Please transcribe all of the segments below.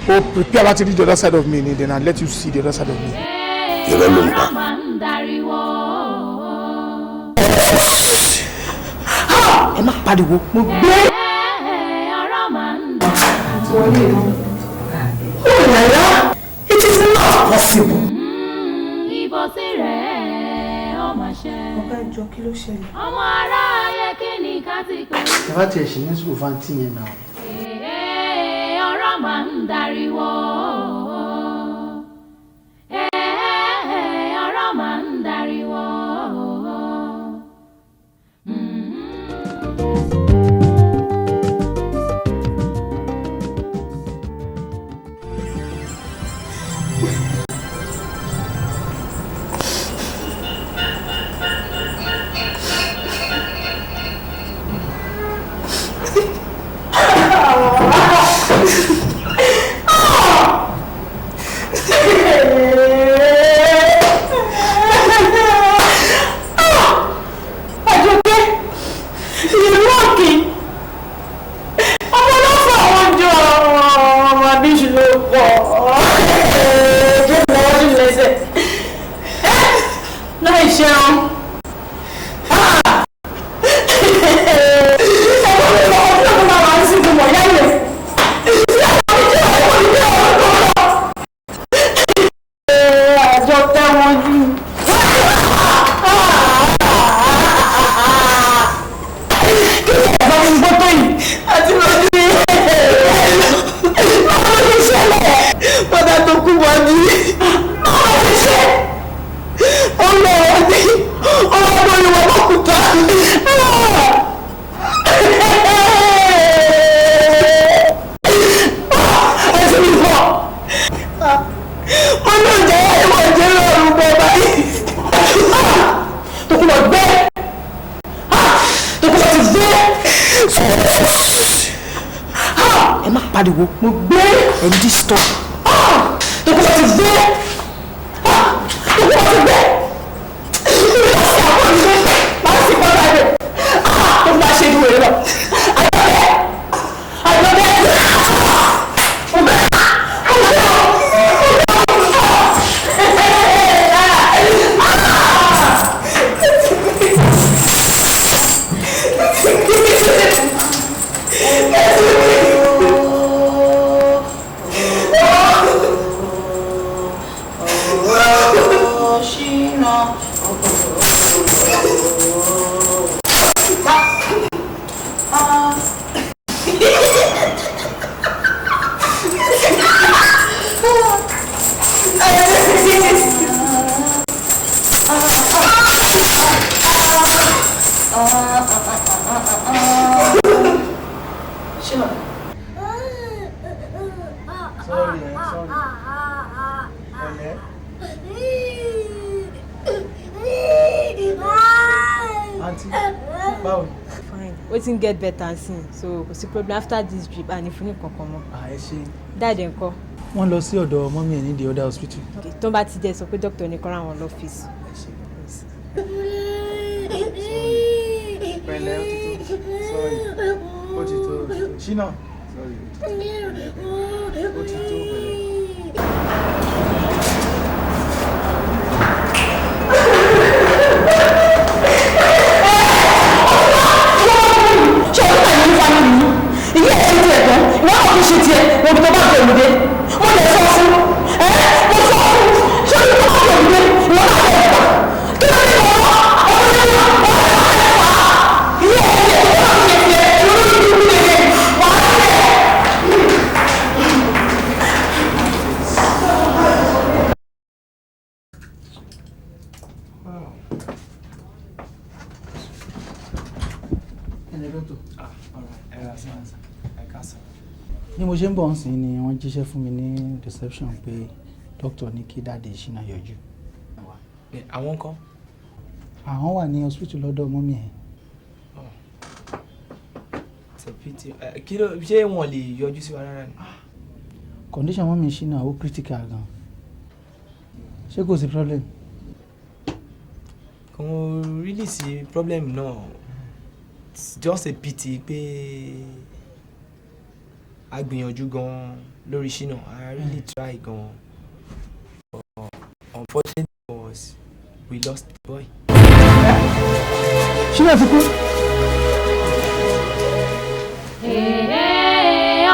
Oh, prepare to reach the other side of me, then I'll let you see the other side of me. You're alone. Emma pariwo mo gbé. Oh Naya, it is not possible. Ọ̀gá ìjọ kí ló ṣẹlẹ̀? Ọmọ aráyé kí ni ká ti pè. Ẹ bá tiẹ̀ ṣe ní sùkúl fáńtì yẹn náà. Ọ̀rọ̀ máa ń dariwo. Ọ̀rọ̀ máa ń dariwo. Pariwo mo gbé ẹni stop. Tó kọ́ ti gbé. Tó kọ́ ti gbé. Máa sì kọ́ láì rẹ̀. Tó bá ṣe ìwé rẹ̀ lọ. Wetin get better soon, so kò sí problem after this drip and if you need kankan mọ́. Ẹ ṣe. Dad ńkọ́? Wọ́n lọ sí ọ̀dọ̀ mọ́mí ẹ̀ ní the other hospital. Okay, tó bá ti dé sọ pé doctor ní kó ra wọn lọ́fíìsì. Pẹ̀lẹ́, ó ti tó. Sorry. Ó ti tó. Ṣínà. Sorry. Ó ti tó pẹ̀lẹ́. Ilé ẹ̀sìn ti ẹ̀gbọ́n, ìwọ́n kò ṣe tiẹ̀, wọ́n bí tó bá bẹ̀rù dé. Wọ́n lè sọ fún, mo sọ fún, ṣé o ní tó bá bẹ̀rù dé, ìwọ́n náà bẹ̀rù pa. Kí ló dé wọ́n? Ọmọ náà wọ́n bá bẹ̀rù pa. Ilé ẹ̀sìn ti ẹ̀gbọ́n kò ṣe tiẹ̀, ìwọ́n ní ìlú lè dé, wà á lẹ̀. Bí mo ṣe ń bọ̀ nsìn ni wọ́n jíṣẹ́ fún mi ní reception pé doctor ní kí dáàdì Ṣínà yọjú. Àwọn kan? Àwọn wà ní hospital lọ́dọ̀ mọ́mí ẹ̀. Kí ló ṣé wọ́n lè yọjú sí wa rárá ni? Condition mọ́mí Ṣínà ó critical gan. Ṣé kò sí problem? Kò really sí problem náà. It's just a pity pé a gbìyànjú gan lórí Shina. I really try gan. Unfortunately was we lost the boy. Shina ti kú.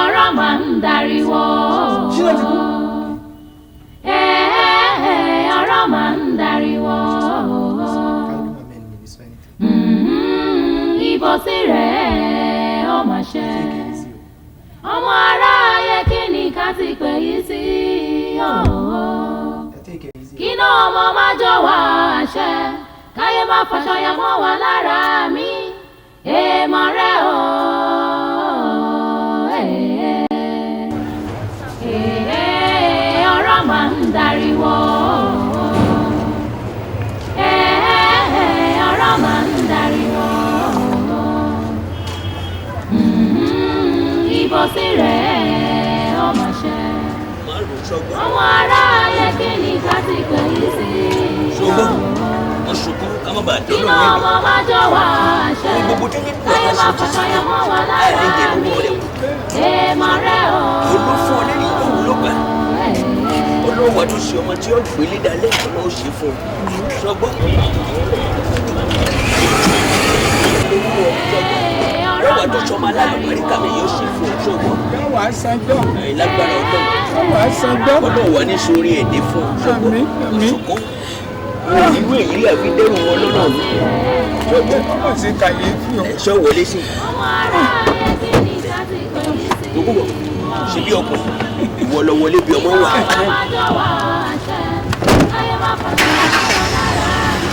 Ọ̀rọ̀ máa ń dariwo. Shina ti kú. Ọ̀rọ̀ máa ń dariwo. Ibo sí rẹ̀ ó máa ṣe. Ọmọ aráyé kí ni ká ti pè yí sí? Kí náà ọmọ má jọ wá àṣẹ, káyé má fàṣọyà mọ́ wa lára mi. Èèmọ̀ rẹ̀ o. Ọ̀rọ̀ máa ń dariwo. Ọ̀rọ̀ máa ń dariwo. Ibo sí rẹ̀ ó máa ṣe. Ọmọ aráyé kí ni ká ti pè yí sí? Kí náà ọmọ má jọ wá àṣẹ, káyé má fàṣọyà mọ́ wa lára mi. Èèmọ̀ rẹ̀ o. Olúfún ọlẹ́rìí yóò ló gbà. Olówó tó ṣe ọmọ tí ó gbélé dalẹ̀ ọ̀nà ó ṣe fún un. Ṣọgbọ́n. Olówó tó ṣọmọ alálùbáríkà mi yóò ṣe fún un. Ṣọgbọ́n. Wàá sanjọ́. Lágbára ọlọ́run. Wàá sanjọ́. Olówó ní sórí èdè fún un. Ṣọgbọ́n. Ṣùkọ́. Irú èyí àfi dẹ́rù wọn lọ́nà mi. Ṣọgbọ́n ọmọ sí kàyéfì o. Ẹ̀ṣọ́ wọlé sí. Ọmọ aráyé kí ni ká ti pè yí sí? Gbogbo ṣe bí ọkùnrin. Ìwọ lọ wọlé bí ọmọ wà. Ọmọ má jọ wá àṣẹ, káyé má fàṣọyà mọ́ wa lára mi.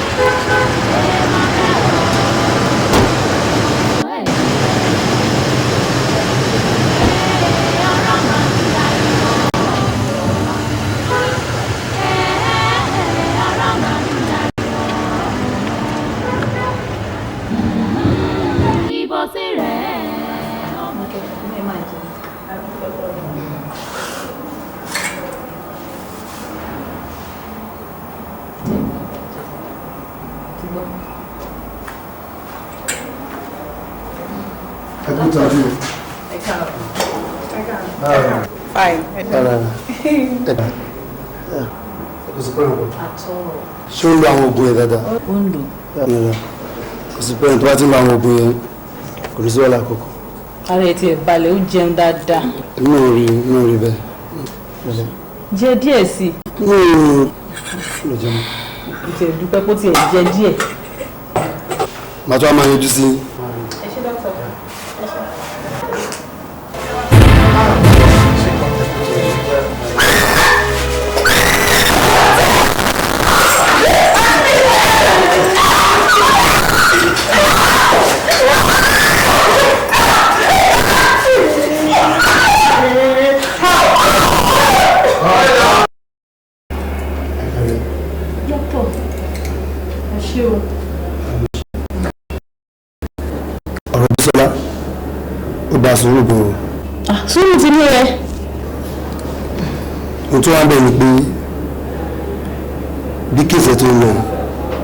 Èèmọ̀ rẹ̀ o. Ọ̀rọ̀ máa ń dariwo. Ọ̀rọ̀ máa ń dariwo. Ibo sí rẹ̀ ọmọ Fine. Ṣé ó lo àwọn oògùn ẹ̀ dáadáa? Ó ń lò. Kò sí pẹ́ẹ́n tó bá ti ń lo àwọn oògùn yẹn kò ní sí wàhálà àkọ́kọ́. Ara ẹ̀ tiẹ̀ balẹ̀, ó jẹun dáadáa. Inú rí bẹ́ẹ̀. Jẹ díẹ̀ sí i. Ló jẹ́ mọ́. Mo tiẹ̀ dúpẹ́ kó tiẹ̀ jẹ díẹ̀. Màá tó wá máa yọjú sí. Ẹ ṣé dọ́kítọ̀. Ọ̀rọ̀ Bísọ́lá ó gba sùúrù gan-an. Sùúrù ti ní ẹ. Ohun tó wá bẹ̀ ni pé bí kéèsì tó ń lọ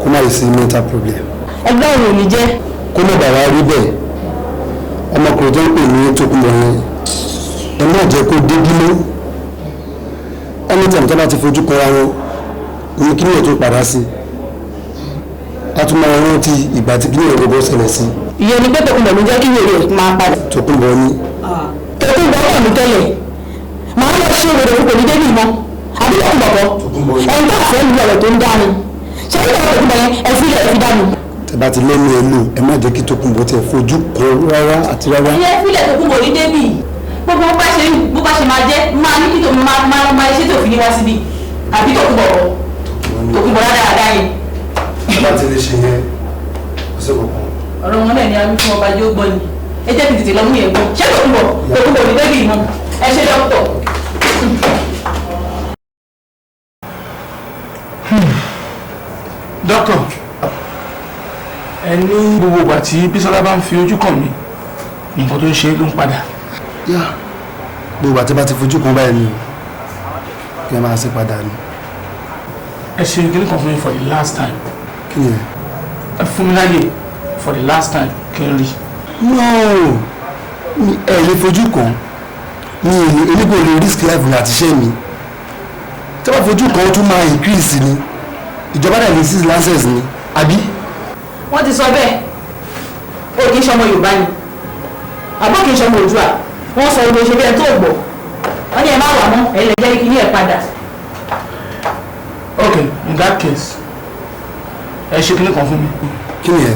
kó má lè sí mental problem. Ẹgbẹ́ òun ò ní jẹ́. Kó má bàa wá rí bẹ́ẹ̀ ọmọkùnrin tó ń pè ní Tókunbọ̀ yẹn ẹ má jẹ́ kó dé bímọ anytime tó bá ti fojú kanra wọn ní kí ni ètò padà sí a tún máa rántí ìgbà tí kí ni ètò bọ́ ṣẹlẹ̀ sí. Ìyẹn ni pé Tókunbọ̀ ló jẹ́ kí wèrè máa padà. Tókunbọ̀ ni. Tókunbọ̀ wà ní tẹ́lẹ̀ màá lọ ṣe wèrè òun kò ní débì mọ́ àbí Tókunbọ̀ ẹni tó àfẹ́ mi ọ̀rọ̀ tó ń dání ṣé ìgbà Tókunbọ̀ yẹn ẹ fi ilẹ̀ fi dání. Tẹ́ bá ti lẹ́nu ẹ lò ẹ má jẹ́ kí Tókunbọ̀ tẹ̀ fojú kan rárá àti rárá. ìyẹn fílẹ̀ Tókunbọ̀ ní débì gbogbo bó bá ṣe máa jẹ́ máa ní kí tó máa ṣe tó fi ní wá síbi àbí Tókunbọ̀ dáadáa yẹn. Ẹ bá ti lè ṣe yẹn kò sí kankan. Ọ̀rọ̀ wọn náà ni a wí fún ọba jó gbọ́ ni ẹ jẹ́ kí tètè lọ mú yẹn gbọ́ ṣé Tókunbọ̀ ní débì mọ́ ẹ ṣe dọ́kítọ̀. Dọ́kítọ̀, ẹ ní gbogbo ìgbà tí Bísọ́lá bá ń fi ojú kàn mí nǹkan tó ń ṣe ló ń padà. Yá gbogbo àti bá ti fojú kan báyìí ni kí ẹ máa ṣe padà ni. Ẹ ṣe kíní kan fún mi for the last time. Kí ni ẹ? Ẹ fún mi láyè for the last time kí n rí. No ẹ lè fojú kan onígbò lè risk life láti ṣe mi tí wọ́n fojú kan tún máa increase ni ìjọba dẹ̀ lè seize license ni àbí. wọ́n ti sọ bẹ́ẹ̀ o kì í ṣọmọ Yorùbá ni àbọ̀ kì í ṣọmọ Oòduà wọ́n sọ ohun ìṣe bí ẹ tó gbọ́ wọ́n ní ẹ má wà mọ́ ẹ lè jẹ́ kí ní ẹ̀ padà. Okay, in that case ẹ ṣe kíní kan fún mi. kí ni ẹ.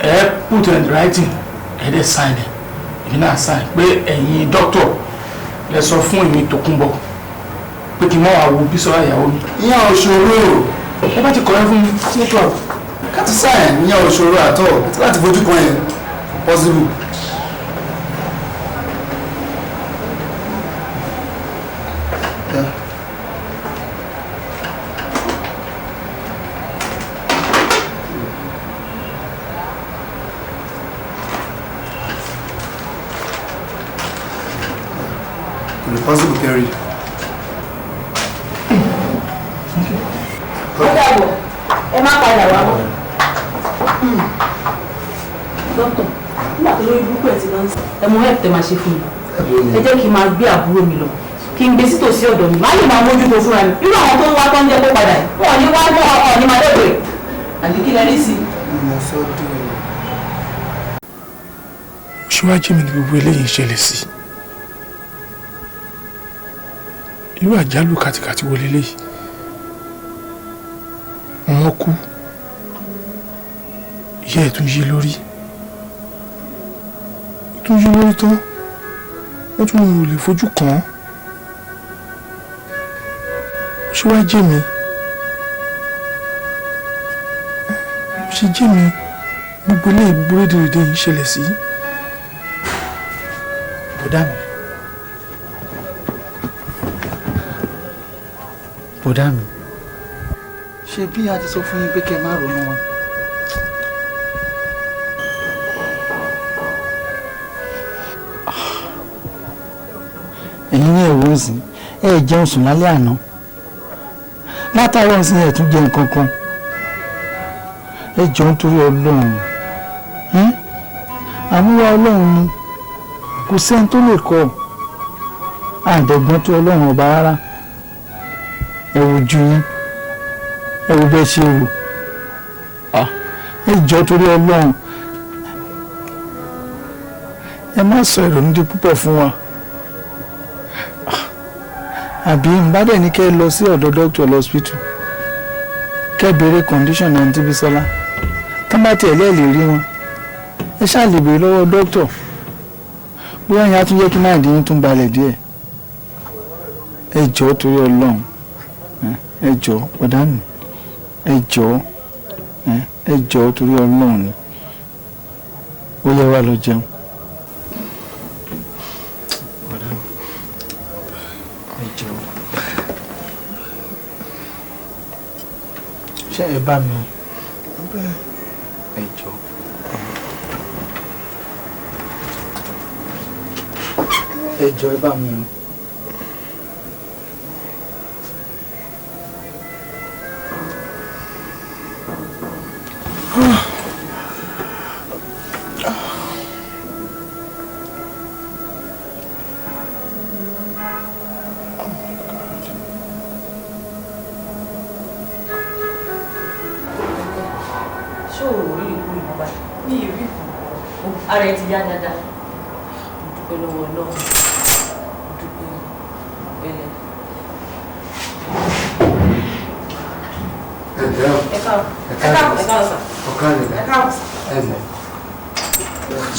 ẹ put in writing ẹ dẹ̀ sign ẹ èmi náà sign pé ẹ̀yin doctor lẹ sọ fún èmi Tòkunbọ̀ pé kí n má wàá wo Bísọ́lá ìyàwó mi. ìyẹn ò ṣòro. ẹ bá ti kọ́ ẹ fún mi sí club. káàtì sign ìyẹn ò ṣòro àtọ̀ àti láti fojú kan yẹn possible. Possible carry. ó dàbọ̀ ẹ má padà wá mọ́. dókítà nígbà tó lórí burúkú ẹ̀ ti lọ sí ẹ mọ help tẹ máa ṣe fún mi ẹ jẹ́ kí n máa gbé àbúrò mi lọ kí n gbé sítòsí ọ̀dọ̀ mi má lè máa mójútó fúnra mi irú àwọn tó ń wá tó ń jẹ́ kó padà yìí wọn ò ní wá mọ́ ọ̀ ní máa dẹ́gbẹ̀ẹ́ àbí kí lẹ rí sí i. ṣíwájú mi ni gbogbo eléyìí ń ṣẹlẹ̀ sí irú àjálù kàtìkàtì wo leléyìí wọ́n kú ìyá ẹ̀ tún yí lórí tán wọ́n tún wọn ò lè fojú kàn án ṣé wàá jẹ́ mi ṣe jẹ́ mi gbogbo eléyìí gbogbo rédèrèdè yìí ṣẹlẹ̀ sí bọ̀dá mi ṣe bí a ti sọ fún yín pé kẹ́ má ronú wọn. ẹ̀yin ní ẹ̀wọ̀n sí ẹ̀ jẹun sùn lálẹ́ àná látàárọ̀ sí ẹ̀ tún jẹ nǹkan kan ẹ jọ̀ọ́ nítorí Ọlọ́run àmúwá Ọlọ́run ni kò sẹ́ni tó lè kọ́ àdẹ̀gbọ́n tó Ọlọ́run ọba rárá ẹ wojú yín ẹ wo bẹ́ẹ̀ ṣe rò ẹ jọ̀ọ́ torí Ọlọ́run ẹ má sọ ìrònú di púpọ̀ fún wa àbí nbá dẹ̀ ní kẹ́ ẹ lọ sí ọ̀dọ̀ dókítà lọ́sípítù kẹ́ ẹ béèrè condition ẹ̀ ń tí Bísọ́lá tán bá tiẹ̀ lẹ́ẹ̀ lè rí wọn ẹ ṣáà lè béèrè lọ́wọ́ dókítà bóyá yẹn á tún yẹ kí máa dín tún balẹ̀ díẹ̀ ẹ jọ̀ọ́ torí Ọlọ́run ẹ jọ̀ọ́ ọ̀dà mi ẹ jọ̀ọ́ torí Ọlọ́run ni ó yẹ wá lọ jẹun. ṣé ẹ bá mi ẹ jọ̀ọ́. ẹ jọ̀ọ́ ẹ bá mi o. ara ẹ ti yá dáadáa dúpẹ́ lọ́wọ́ Ọlọ́run dúpẹ́ bẹ́ẹ̀.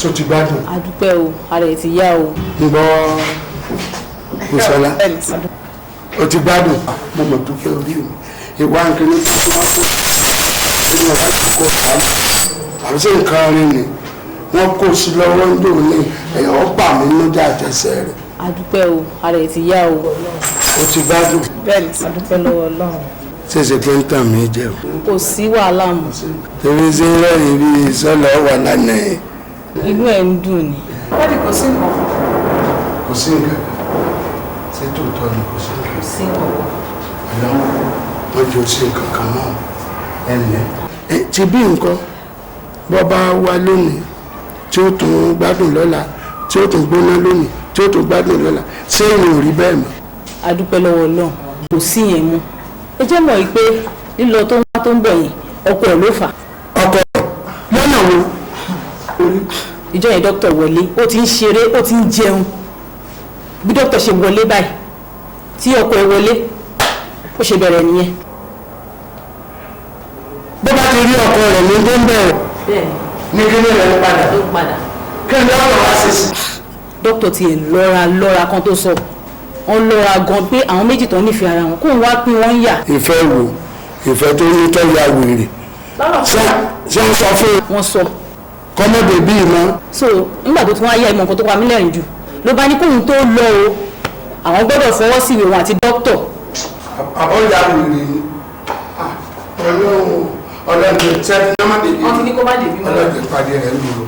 so ti gbádùn. a dúpẹ́ o ara ẹ ti yá o. ń gbọ́ Bísọ́lá o ti gbádùn. mo mọ̀ dúpẹ́ orí mi ìwà nkiri tó wá kó nínú ọ̀gá tó kọ́ ọ̀tá àbí sí nǹkan rí ni wọ́n kó sí lọ́wọ́ ń dòun ní ẹ̀yọ́ bà mí lójà àtẹ̀sẹ̀ rẹ̀. a dúpẹ́ o ara ẹ ti yá o. o ti gbádùn. bẹ́ẹ̀ni a dúpẹ́ lọ́wọ́ Ọlọ́run. ṣèṣe pé ń tàn mí jẹ o. kò sí wàhálà mọ́. torí ṣé ń rẹ́rìn bí Sọ́lá wà lánàá yẹn. inú ẹ̀ ń dùn ni. bọ́dì kò sí nǹkan. kò sí nǹkan ṣé tòótọ́ ni kò sí nǹkan. kò sí nǹkan. ọlọ́run wọ́n jọ sí nǹkan kan mọ́ ẹ̀lẹ́. ti bí nǹkan bọ́ bá wá lónìí tí ó tún gbádùn lọ́la tí ó tún gbóná lónìí tí tí ó tó gbádùn lọ́la ṣé ìrìn ò rí bẹ́ẹ̀ mọ́. a dúpẹ́ lọ́wọ́ Ọlọ́run kò sí yẹn mú ẹ jẹ́ mọ̀ pé lílọ tó ń wá tó ń bọ̀ yẹn ọkọ ẹ̀ ló fà. ọkọ ẹ̀ lọ́nà wo. ìjọ yẹn dókítà wọlé ó ti ń ṣeré ó ti ń jẹun bí dókítà ṣe wọlé báyìí tí ọkọ ẹ̀ wọlé ó ṣe bẹ̀rẹ̀ nìyẹn. bó bá ti rí ọkọ rẹ̀ ní tó ń bẹ̀rẹ̀ ní kí ló rẹ̀ padà kí ni ọ̀rọ̀ wá sí sí. dókítà ti ẹ̀ lọ́ra kan tó sọ wọ́n lọ́ra gan pé àwọn méjì tó nífẹ̀ẹ́ ara wọn kóun wá pín wọ́n yà. ìfẹ́ wo ìfẹ́ tó ní tó ya wèrè ṣé wọ́n sọ fún un. wọ́n sọ. kọ́mọ́dé bíi mọ́. so nígbà tó tún wá yá ìmọ̀ nǹkan tó pa mí lẹ́rìn jù ló bá ní kóun tó lọ o àwọn gbọ́dọ̀ fọwọ́ sí ìwé wọn àti dókítà. àbọ̀ ya wèrè ni ọlọ́dún sẹ́ni ní ọmọdé bíi. wọ́n ti ní kó má dé bí mọ́. ọlọ́dún ìpàdé rẹ̀ ń lò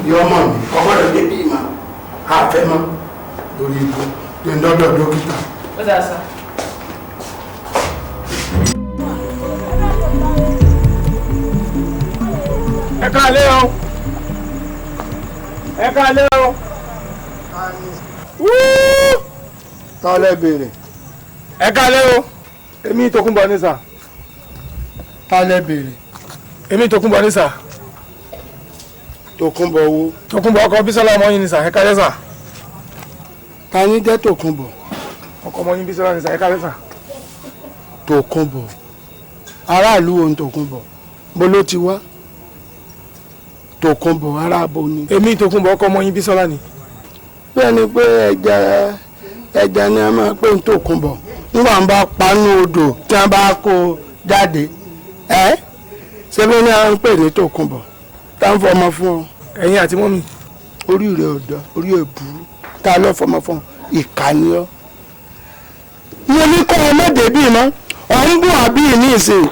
yọ ọmọ mi kọ́mọ́dé dé bíi mọ́ àfẹ́ mọ́ lórí ikú ní dọ́dọ̀ dókítà. ó dáa sá. ẹ káalẹ́ o ẹ káalẹ́ o. tọ́lẹ̀ béèrè. ẹ káalẹ́ o èmi Tòkunbọ̀ ní sà. tọ́lẹ̀ béèrè. èmi Tòkunbọ̀ ní sà. Tòkunbọ̀ wo. Tòkunbọ̀ ọkọ Bísọ́lá ọmọ yín ní sà ẹ káalẹ́ sà. ta ni jẹ́ Tòkunbọ̀. ọkọ ọmọ yín Bísọ́lá ní sà ẹ káalẹ́ sà. Tòkunbọ̀ aráàlú wo ń Tòkunbọ̀ bó ló ti wá. Tòkunbọ̀ aráàbò ni. èmi Tòkunbọ̀ ọkọ ọmọ yín Bísọ́lá ni. bẹ́ẹ̀ ni pé ẹja ni a máa pè ń Tòkunbọ̀ nígbà ń bá panú odò tí wọ́n bá kó jáde ṣé bí wọ́n á ń pè ní Tòkunbọ̀ tá ń fọmọ fún ọ. ẹ̀yin àti mọ́mì. orí rẹ̀ ọ̀dọ́ orí ẹ̀ burú tá a lọ fọmọ fún ọ ìkànnì ọ. mo ní kọ́ ọmọdé bíi mọ́ ọ̀ ń gùn àbí ní ìsìn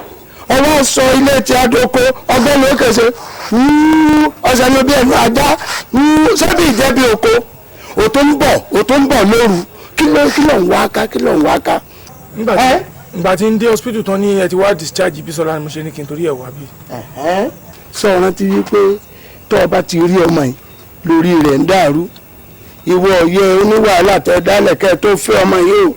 ọwọ́ sọ ilé tí a dóko ọgbẹ́ ló kẹsẹ̀ ọ̀sẹ̀ ló bí ẹnu ajá sẹ́bí ìjẹ́bi oko òtó ń bọ̀ lóru kí ló ń wá ká. nígbà tí ń dé hospital tán ní ẹ ti wá discharge Bísọ́lá ni mo ṣe ní kí n torí ẹ̀ wá bí. sọ rántí wípé tó o bá ti rí ọmọ yìí lórí rẹ̀ ń dàrú ìwọ ọ̀yẹ́ oníwàhálà tẹ́ dálẹ̀ kẹ́ tó fẹ́ ọmọ yìí o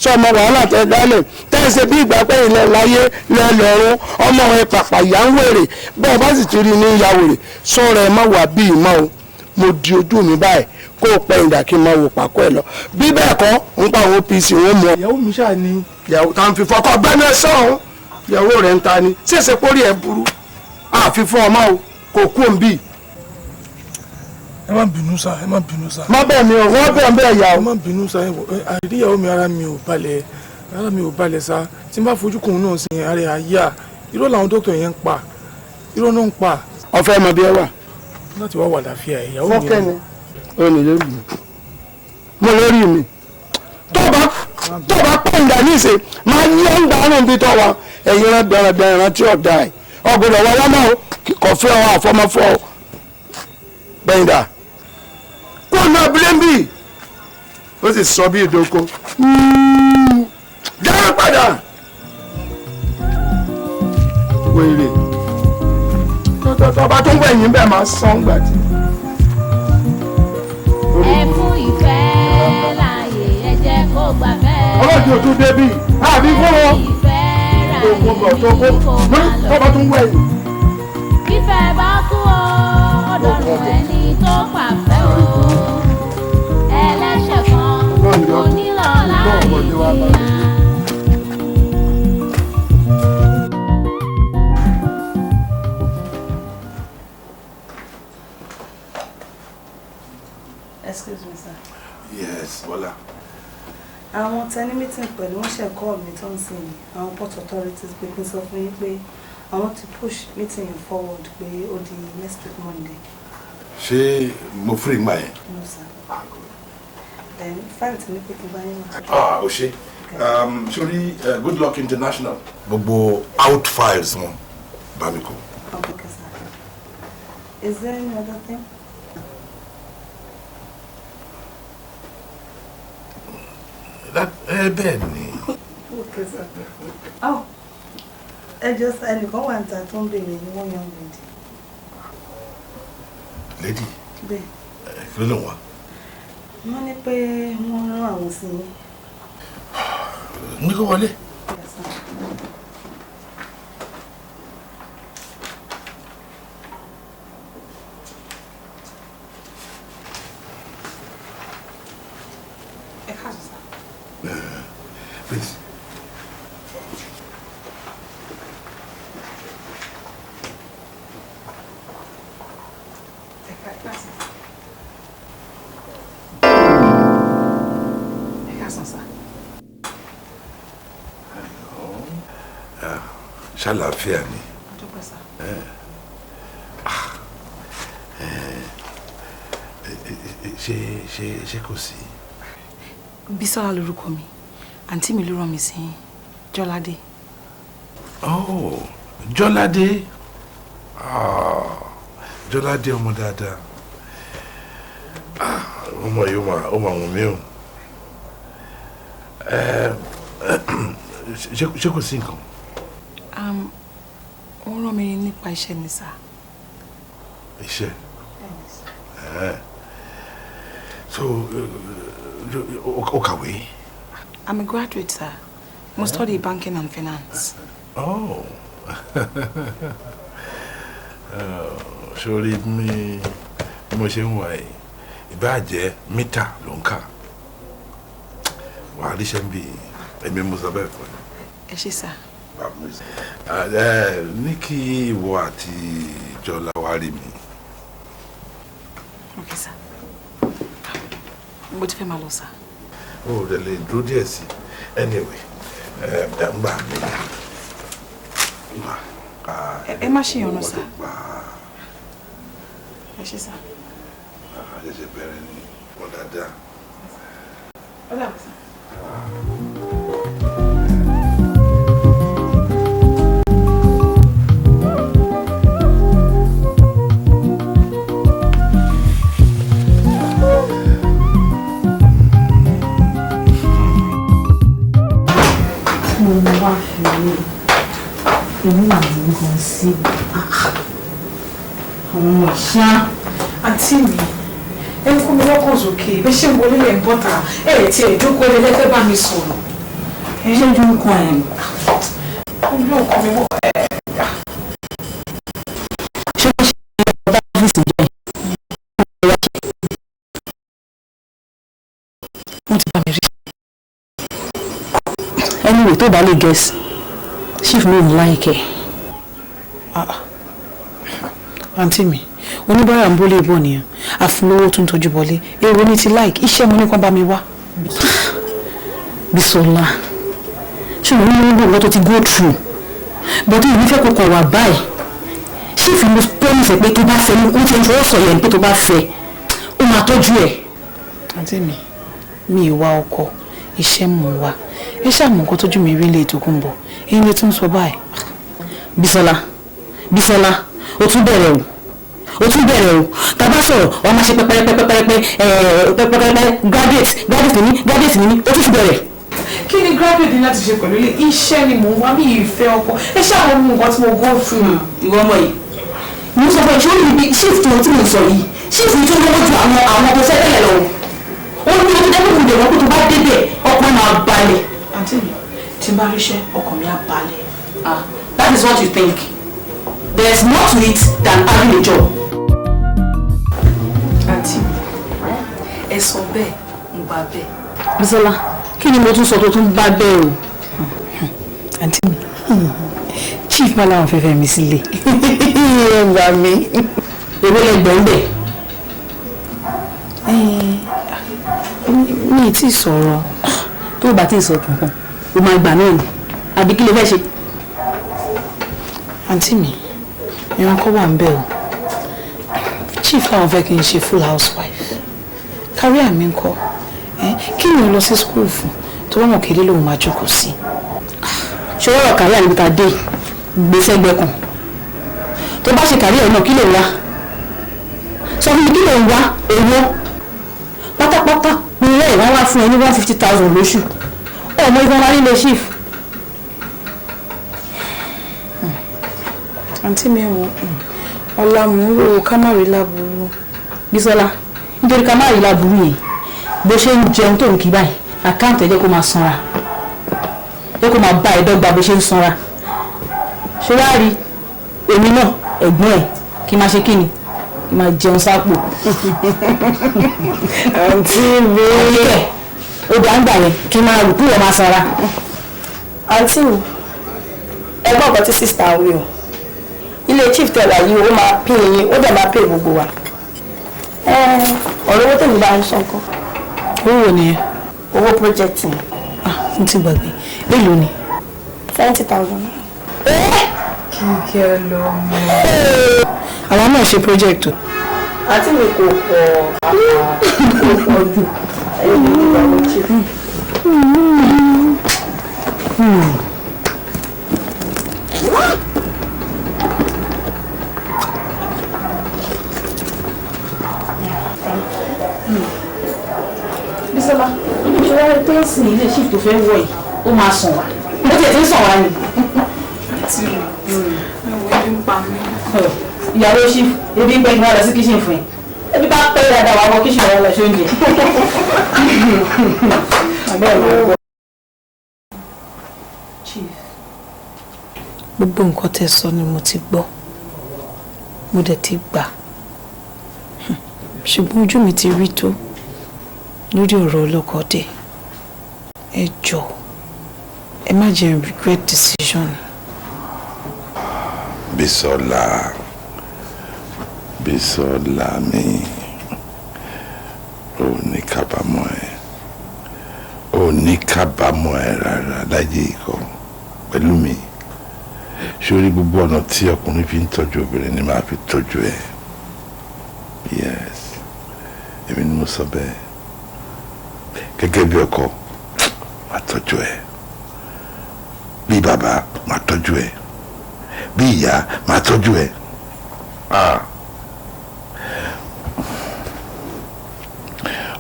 sọ ọmọ wàhálà tẹ́ dálẹ̀ tẹ́sẹ̀ bí ìgbà pé ilẹ̀ láyé lẹ́lọ́run ọmọ ẹ pàpà yà ń wèrè bọ́ọ̀ bá sì ti rí ní ìyá wèrè sọ̀rọ̀ ẹ má wà bí ìmọ̀ o mo di ojú mi báyìí kó o pẹ́ ìdá kí n máa wò pàkó ẹ lọ bí bẹ́ẹ̀ kọ́ ń pa àwọn OPC wọn mọ. ìyàwó mi ṣáà ni. ìyàwó tá à ń fi fọkọ gbẹ́nu ẹ sọ̀hún ìyàwó rẹ̀ ń ta ni ṣèṣe pórí ẹ burú àfi fún ọmọ o kò kú òǹbí. ẹ má bínú sá ẹ má bínú sá. má bẹ́ẹ̀ mi ò wọ́n bẹ́ẹ̀ bẹ́ẹ̀ yà ẹ má bínú sá àìríyàwó mi ara mi ò balẹ̀ sá tí n bá fojú kùn náà sin ara ẹ̀ àyà irọ́ làwọn dókítà yẹn ń pa irọ́ náà ń pa. ọ̀fẹ́ ọmọ bí ẹ wà. láti wá wà láfíà ìyàwó mi. fọ́kẹ́ ni ó ní lórí mi mo lórí mi tó bá pọ̀ǹdà níṣe máa yí ọ̀ǹda ọ̀run bí tọ́ wa ẹ̀yin rẹ̀ bẹ̀rẹ̀ tí ọ̀dà ẹ̀ ọ̀gbọ̀dọ̀ wà wọ́n náà kò fẹ́ ọ àfọmọ́fọ́ gbẹ̀yìndà kó náà bílẹ̀mbì ó sì sọ bí ìdókò dáhùn padà wèrè tọ́ba tó ń wẹ̀yìn bẹ́ẹ̀ máa sán gbàtí. ẹ fún ìfẹ́ láàyè ẹ jẹ́ kó gbà fẹ́. ọlọ́dún òtún débì àbí fún wọn. ìfẹ́ ráyè kó máa lọ. tọ́ba tó ń wẹ̀yìn. fífẹ́ bá kú o ọ̀dọ̀rùn ẹni tó pàfẹ́ o ẹlẹ́ṣẹ̀ kan kò nílò láàyè ìyá. Excuse me, sir. Yes, Bola. Àwọn tẹni meeting pẹ̀lú wọ́n ṣe call mi tó ń sìn àwọn port authorities pé kí n sọ fún yín pé I want to push meeting forward pé ó di next week Monday. Ṣé mo free ma yẹn? No, sir. Then file tí ní pé kí n bá yín wá. O ṣe. Sorry, Good Luck International. Gbogbo out files wọn bá mi kó. Okay, sir. Is there any other thing? Bẹ́ẹ̀ ni. Okay, sir. Oh, ẹnìkan wà níta tó ń béèrè ní one young lady. Lady. Bẹ́ẹ̀. Kí ló ló ń wá? wọ́n ní pé wọ́n rán àwọn sí i. Ní kó wọlé. Please. Ṣàlàáfíà ni. Ṣé kò sí? Bísọ́lá lorúkọ mi. Àǹtí mi ló rán mi sí Jọ́ládé. Oh, Jọ́ládé. Jọ́ládé ọmọ dáadáa. Ọmọ yìí ó máa wọ̀n mí o. Ṣé kò sí nǹkan? Ó rán mi nípa iṣẹ́ ni sà. Iṣẹ́? So, ó kàwé? I'm a graduate, sir. I study banking and finance. Oh. Sorry, mo ṣe ń wà yìí. Ìbàjẹ́ mítà ló ń kà. Wà á ríṣẹ́ bí èmi mo sọ bẹ́ẹ̀ fún ẹ. Ẹ ṣé sà. Ní kí ìwọ àti Jọlá wá rí mi. Okay, sir. Mo ti fẹ́ máa lọ, sir. Oh, the lady drew this. Anyway, gbà mí. Ẹ má ṣe ọ̀nà, sir. Ẹ ṣé, sir. Ṣẹ̀ṣẹ̀ bẹ̀rẹ̀ ni wọ́n dáadáa. Ó dàbọ̀, sir. Wá fi èmi náà ní gan sí àwọn ìṣá àǹtí mi ẹ kó mi lọ́kàn sókè bẹ́ẹ̀ ṣe ń wọlé lẹ́yìn bọ́tà tí ẹ̀ jókòó lẹ́lẹ́fẹ́ bá mi sọ̀rọ̀ ṣé ojú ń kan ẹ̀ ojú ọkọ mi wọ̀ ṣé wọ́n ṣe ọba ọ́fíìsì jẹ́ wọ́n ti bá mi rí anyway tó bá lè guess chief mi ò láìkẹ́ àǹtí mi oníbàárà ń bólé ìbọn nìyẹn àfúnlówó tó ń tọ́jú bọ́lé èrò ní ti like iṣẹ́ mo ní kán bá mi wá. Bísọ́lá ṣùgbọ́n nínú gbogbo nǹkan tó ti go through bọ́dí ìlú fẹ́ kó kàn wá báyìí chief mo promise pé tó bá fẹ́ ó ti ń fọwọ́ sọ̀yẹ̀ pé tó bá fẹ́ ó máa tọ́jú ẹ̀. àǹtí mi ì wá ọkọ iṣẹ́ mò ń wá ẹ ṣàmù nǹkan tójú mi rí lè tókùn bọ̀ èyí lè tún sọ báyìí. Bísọ́lá ó tún bẹ̀rẹ̀ o tàbá sọ̀rọ̀ wọ́n máa ṣe pẹ́pẹ́pẹ́pẹ́pẹ́ graduate ní ó tún fi bẹ̀rẹ̀. kí ni graduate ní láti ṣe pẹ̀lú ilé iṣẹ́ ni mò ń wá mi ìfẹ́ ọkọ ẹ ṣàwọn ohun nǹkan tí mo go through. ìwọ ọmọ yìí mo sọ pé ìṣòro ibi shift tí mo sọ yìí shift tó lọ́wọ́ ju àwọn tó fẹ́ tẹ́lẹ̀ lọ ó ní ọdún dẹ́kun ìdè wọn kó tó bá débẹ̀ ọkàn máa balẹ̀. àǹtí mi tí n bá ríṣẹ́ ọkàn mi á balẹ̀. That is what you think. There is more to it than having a job. àǹtí mi ẹ sọ bẹ́ẹ̀ ń bá bẹ́ẹ̀. Bísọ́lá kí ni mo tún sọ tó tún bá bẹ́ẹ̀ o. àǹtí mi chief máa láwọn fẹ́fẹ́ mi sílé ẹ gbà mí èwo lẹ́gbẹ̀ẹ́ ń bẹ̀. mi ì tí ì sọ̀rọ̀ tó o bá tí ì sọ kankan o máa gbà náà ni àbí kí ló fẹ́ ṣe. àǹtí mi ìran kọ́ wà ń bẹ̀ o chief làwọn fẹ́ kí n ṣe full housewife career mi ń kọ́ kí ni o lọ sí school fún tó bá mọ̀ kéde lòun máa jókòó sí. ṣé wọ́n rọ̀ career níbi tá a dé gbèsè ẹgbẹ́ kan tó bá ṣe career náà kí ló ń wá sọ fún mi kí ló ń wá owó pátápátá ní ilé ìwá wá fún ẹ ní 150,000 lóṣù ọmọ ìgbọ́n wá nílé chief. àǹtí mi ò ọ̀la mò ń ro ká má rí láburú. Bísọ́lá nítorí ká má rí láburú yẹn bó ṣe ń jẹun tó ń kí báyìí àkáǹtì ẹ jẹ́ kó máa sanra jẹ́ kó máa bá ẹ dọ́gba bó ṣe ń sanra ṣé wàá rí èmi náà ẹ̀gbọ́n ẹ̀ kí n máa ṣe kí ni kí n máa jẹun sápò. àǹtí mi ó dá ń gbà yẹn kí n máa rò kúrò máa sanra. àǹtí mi ẹgbọ́n ọ̀kan tí sísá wí o ilé chief tẹ̀lá yìí ó máa pín yín ó dẹ̀ máa pè gbogbo wa ọ̀rọ̀ owó tèmi bá ń sàn kan. owó nìyẹn. owó projecting. n ti gbàgbé èlò ni. 70,000. kíkẹ́ lọ mọ́. àwa náà ṣe project o. àǹtí mi kò pọ̀ jù ẹ̀yìn mi nígbà wo chief. Bísọ́lá ṣe wá rí pé ń sìn ilé ṣì tó fẹ́ wọ̀ yìí ó máa sàn wá ó tiẹ̀ ti ń sàn wá ni. àti ẹ̀wọ̀ ebi ń pa mí. ìyàwó ṣì ebi ń pẹ́ kí wọ́n lọ sí kíṣìn fún yín ebi bá pẹ́ dáadáa wà wọ kíṣìn wọn lọ sí oúnjẹ. gbogbo nǹkan tẹ́ sọ ni mo ti gbọ́ mo dẹ̀ ti gbà ṣùgbọ́n ojú mi ti rí tó lórí ọ̀rọ̀ ọlọ́kọ̀dé ẹ jọ̀ọ́ ẹ má jẹ́ regret decision. Bísọ́lá mi ò ní kábàámọ̀ ẹ rárá láyé ikọ̀ pẹ̀lú mi sórí gbogbo ọ̀nà tí ọkùnrin fi ń tọ́jú obìnrin ni màá fi tọ́jú ẹ yes èmi ni mo sọ bẹ́ẹ̀ gẹ́gẹ́ bí ọkọ máa tọ́jú ẹ bí bàbá máa tọ́jú ẹ bí ìyá máa tọ́jú ẹ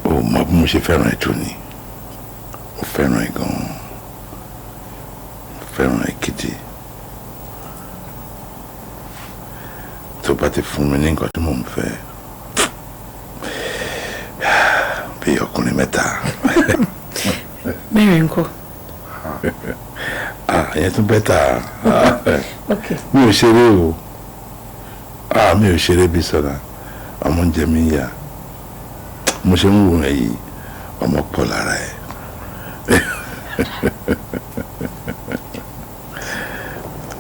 o mọ bí mo ṣe fẹ́ràn ẹ tó ni mo fẹ́ràn ẹ gan-an mo fẹ́ràn ẹ gidi tó bá ti fún mi ní nǹkan tí mò ń fẹ́ bí ọkùnrin mẹ́ta. mẹ́rin ńkọ́. ìyẹn tún bẹ́tà mi ò ṣeré o mi ò ṣeré Bísọ́lá ọmọ ń jẹ mí yá mo ṣe ń wò ẹ yìí ọmọ pọ̀ lára ẹ.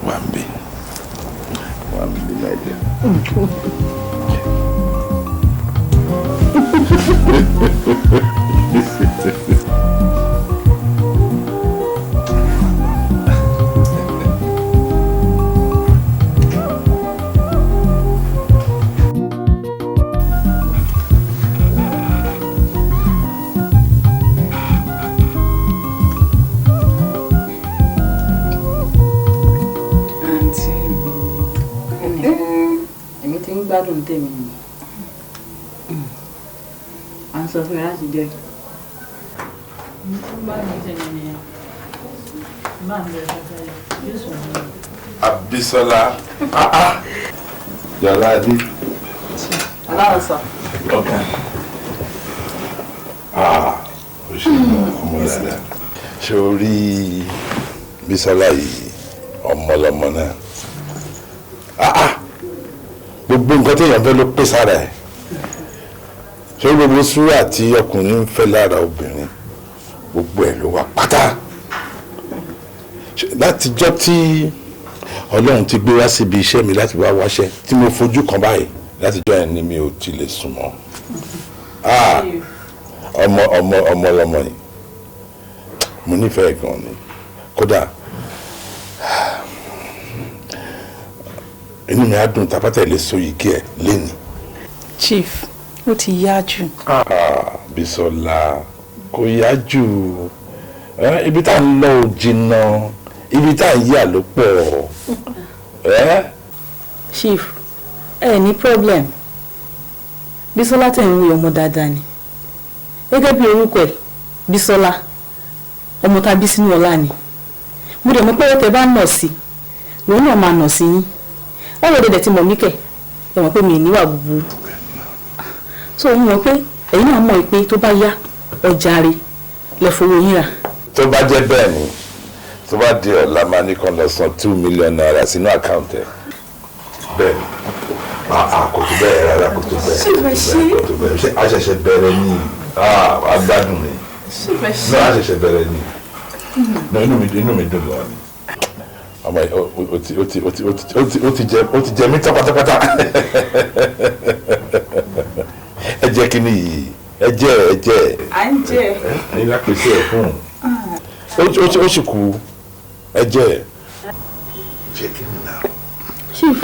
wà ń bí mẹ́jọ. gbádùn tèmi ni à ń sọ fún ẹ láti jẹ Abísọ́lá yàrá adé aláwọ̀ sọ. ọ̀gá ó ṣe ọmọ dáadáa ṣé o rí Bísọ́lá yìí ọmọlọmọ náà gbogbo nǹkan téèyàn fẹ́ ló pè sára ẹ̀ ṣé gbogbo súrà tí ọkùnrin ń fẹ́ lára obìnrin gbogbo ẹ̀ ló wà pátá látijọ́ tí Ọlọ́run ti gbé wá síbi iṣẹ́ mi láti wá wáṣẹ́ tí mo fojú kan báyìí látijọ́ ẹ̀ ni mi ò ti lè sùn mọ́ ọmọ ọlọmọ yìí mo nífẹ̀ẹ́ gan ni kódà inú mi á dùn tàbátà lè so yìí kí ẹ lẹ́ni. Chief ó ti yá jù. Bísọ́lá kò yá jù ibi tá à ń lọ ò jìnnà ibi tá à ń yà ló pọ̀. Chief ẹ ní problem Bísọ́lá tẹ̀ ń wí ọmọ dáadáa ni gẹ́gẹ́ bí orúkọ ẹ̀ Bísọ́lá ọmọ tá a bí sínú ọlá ni mo dẹ̀ mọ̀ pé tẹ bá nọ̀ sí lòun náà máa nọ̀ sí yín wọ́n lè dẹ̀ ti mọ̀ mí kẹ̀ ẹ mọ̀ pé mi níwà búburú so mo mọ̀ pé ẹ̀yin náà mọ̀ pé tó bá yá ọjà rí lẹ fowó yín rà. tó bá jẹ́ bẹ́ẹ̀ ni tó bá di ọ̀la máa ní kàn lọ san 2 million naira sínú àkáǹtì ẹ̀ bẹ́ẹ̀ ni kò tó bẹ́ẹ̀ rárá kò tó bẹ́ẹ̀ ṣe àṣẹ̀ṣẹ̀ bẹ̀rẹ̀ ni agbádùn ni àṣẹ̀ṣẹ̀ bẹ̀rẹ̀ ni inú mi dùn gan ni ọmọ ó ti jẹ mí tán pátápátá ẹ jẹ́ kí ni yìí ẹ jẹ́ à ń jẹ ẹ̀yin lápèsè ẹ̀ fún ó sì kú ẹ jẹ́ kí ni náà. chief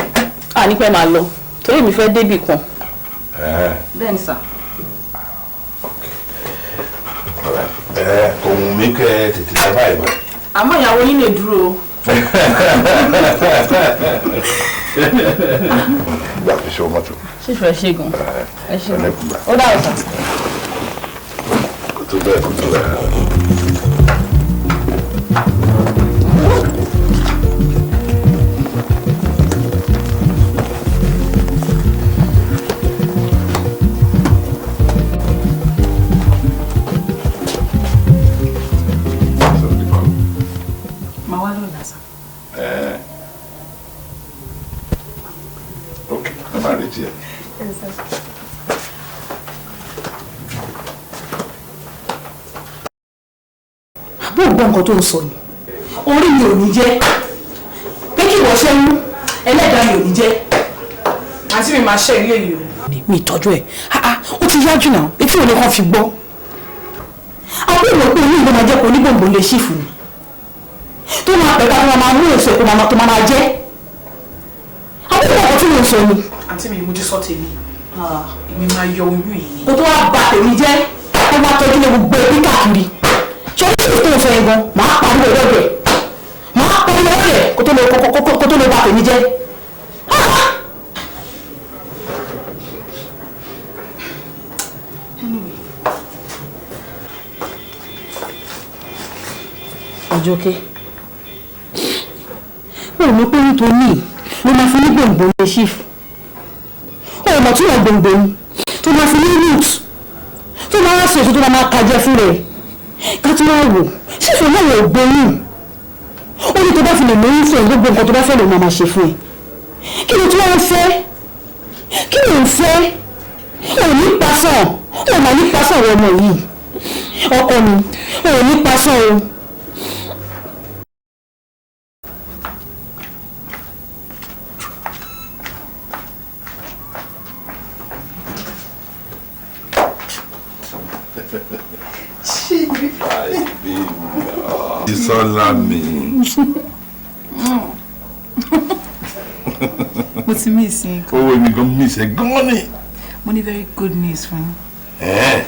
a ní pẹ́ máa lọ torí mi fẹ́ débì kan. bẹ́ẹ̀ ni sà. ohun mi kẹ́ tètè ká báyìí bá. àmọ́ ìyàwó yín lè dúró. gbà fi ṣe ọmọ tó. chief ẹ ṣe gan ẹ ṣe gan ó dáhùn sà. kò tó bẹ́ẹ̀ kò tó bẹ́ẹ̀. nǹkan tó ń sọ ni orí mi ò ní jẹ́ pé kí wọ́n ṣe ń ẹlẹ́dàá mi ò ní jẹ́ àti mi máa ṣe ilé yìí o. mi ìtọ́jú ẹ̀ ó ti yájú náà etí òní kan fi gbọ́ àwọn èèyàn pé orí ìlú máa jẹ́ kó onígbòǹgbò lè ṣì fún mi tó máa pẹ̀ka tó máa mú èso ẹ̀kọ́ tó máa jẹ́ àwọn èèyàn kan tí mo sọ ni. àǹtí mi mo ti sọ tèmi èmi máa yọ oyún yìí ni. kó tó wá bà tèmi jẹ́ kó máa tọ́jú ní gbogbo ẹbí káàkiri ṣé orí tó ń sọ yẹn gan máa pariwo lọ́dẹ̀ kó tó lè bà tèmi jẹ́. Àjọkẹ́ ó mọ̀ pé nítorí ló máa fi ní gbòǹgbò ní ṣífù ó mọ̀ tí wọ́n gbòǹgbò ní tó máa fi ní root tó máa wá sí èso tó máa kájẹ fún rẹ̀ ká tó wá wò ṣífù náà yóò gbóyún ó ní tó bá fi lè lóyún fún ẹ gbogbo nǹkan tó bá fẹ́ lè máa ṣe fún ẹ kí ni tí wọ́n fẹ́ kí ni ò ń fẹ́ ò ní pasán ò máa ní pasán ọmọ yìí ọkọ mi ò ní pasán o. Sola mi. Mo ti miss yín. Owó mi gan miss ẹ gan ni. Mo ní very good news fún yín.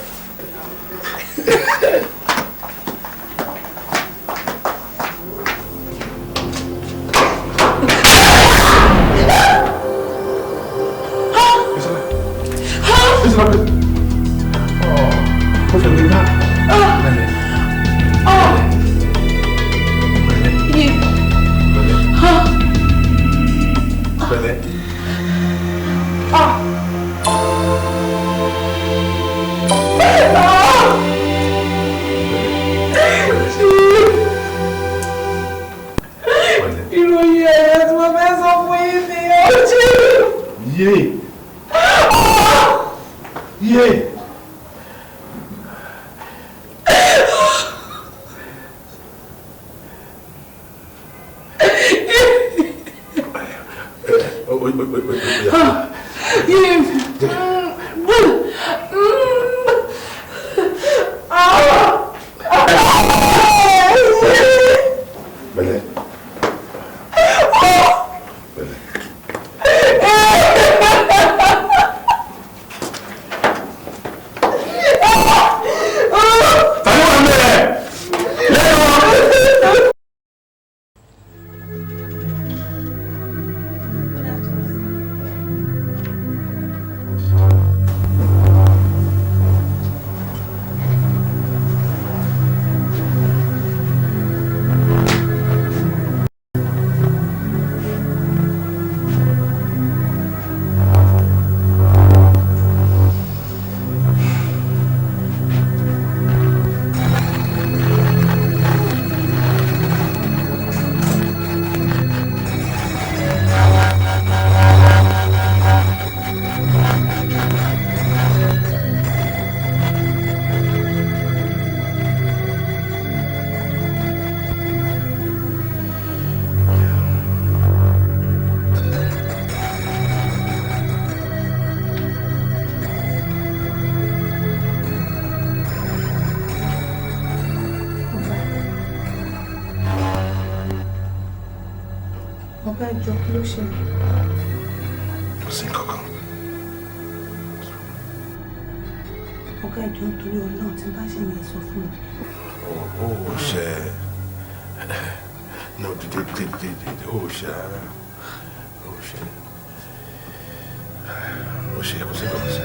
ọ̀gá ìjọ kí ló ṣe? Kò sí kankan. Ọ̀gá ìjọ nítorí Ọlọ́run tí bá ṣe yẹn sọ fún mi. Ó ṣe no dìde ó ṣe rárá ó ṣe kò sí kankan sí.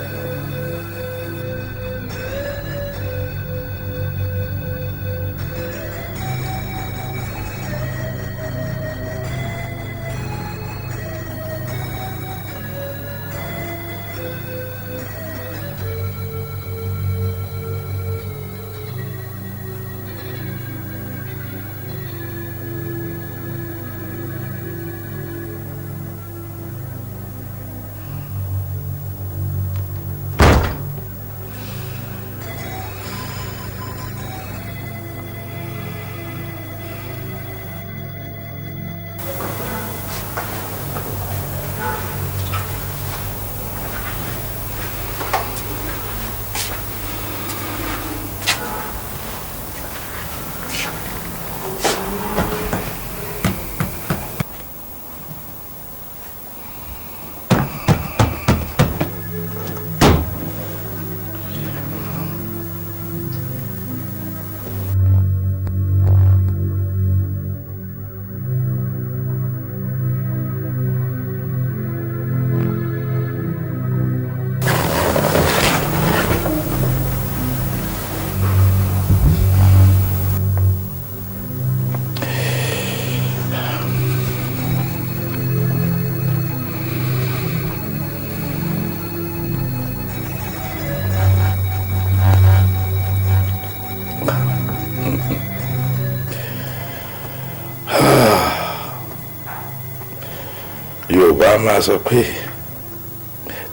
Yorùbá máa sọ pé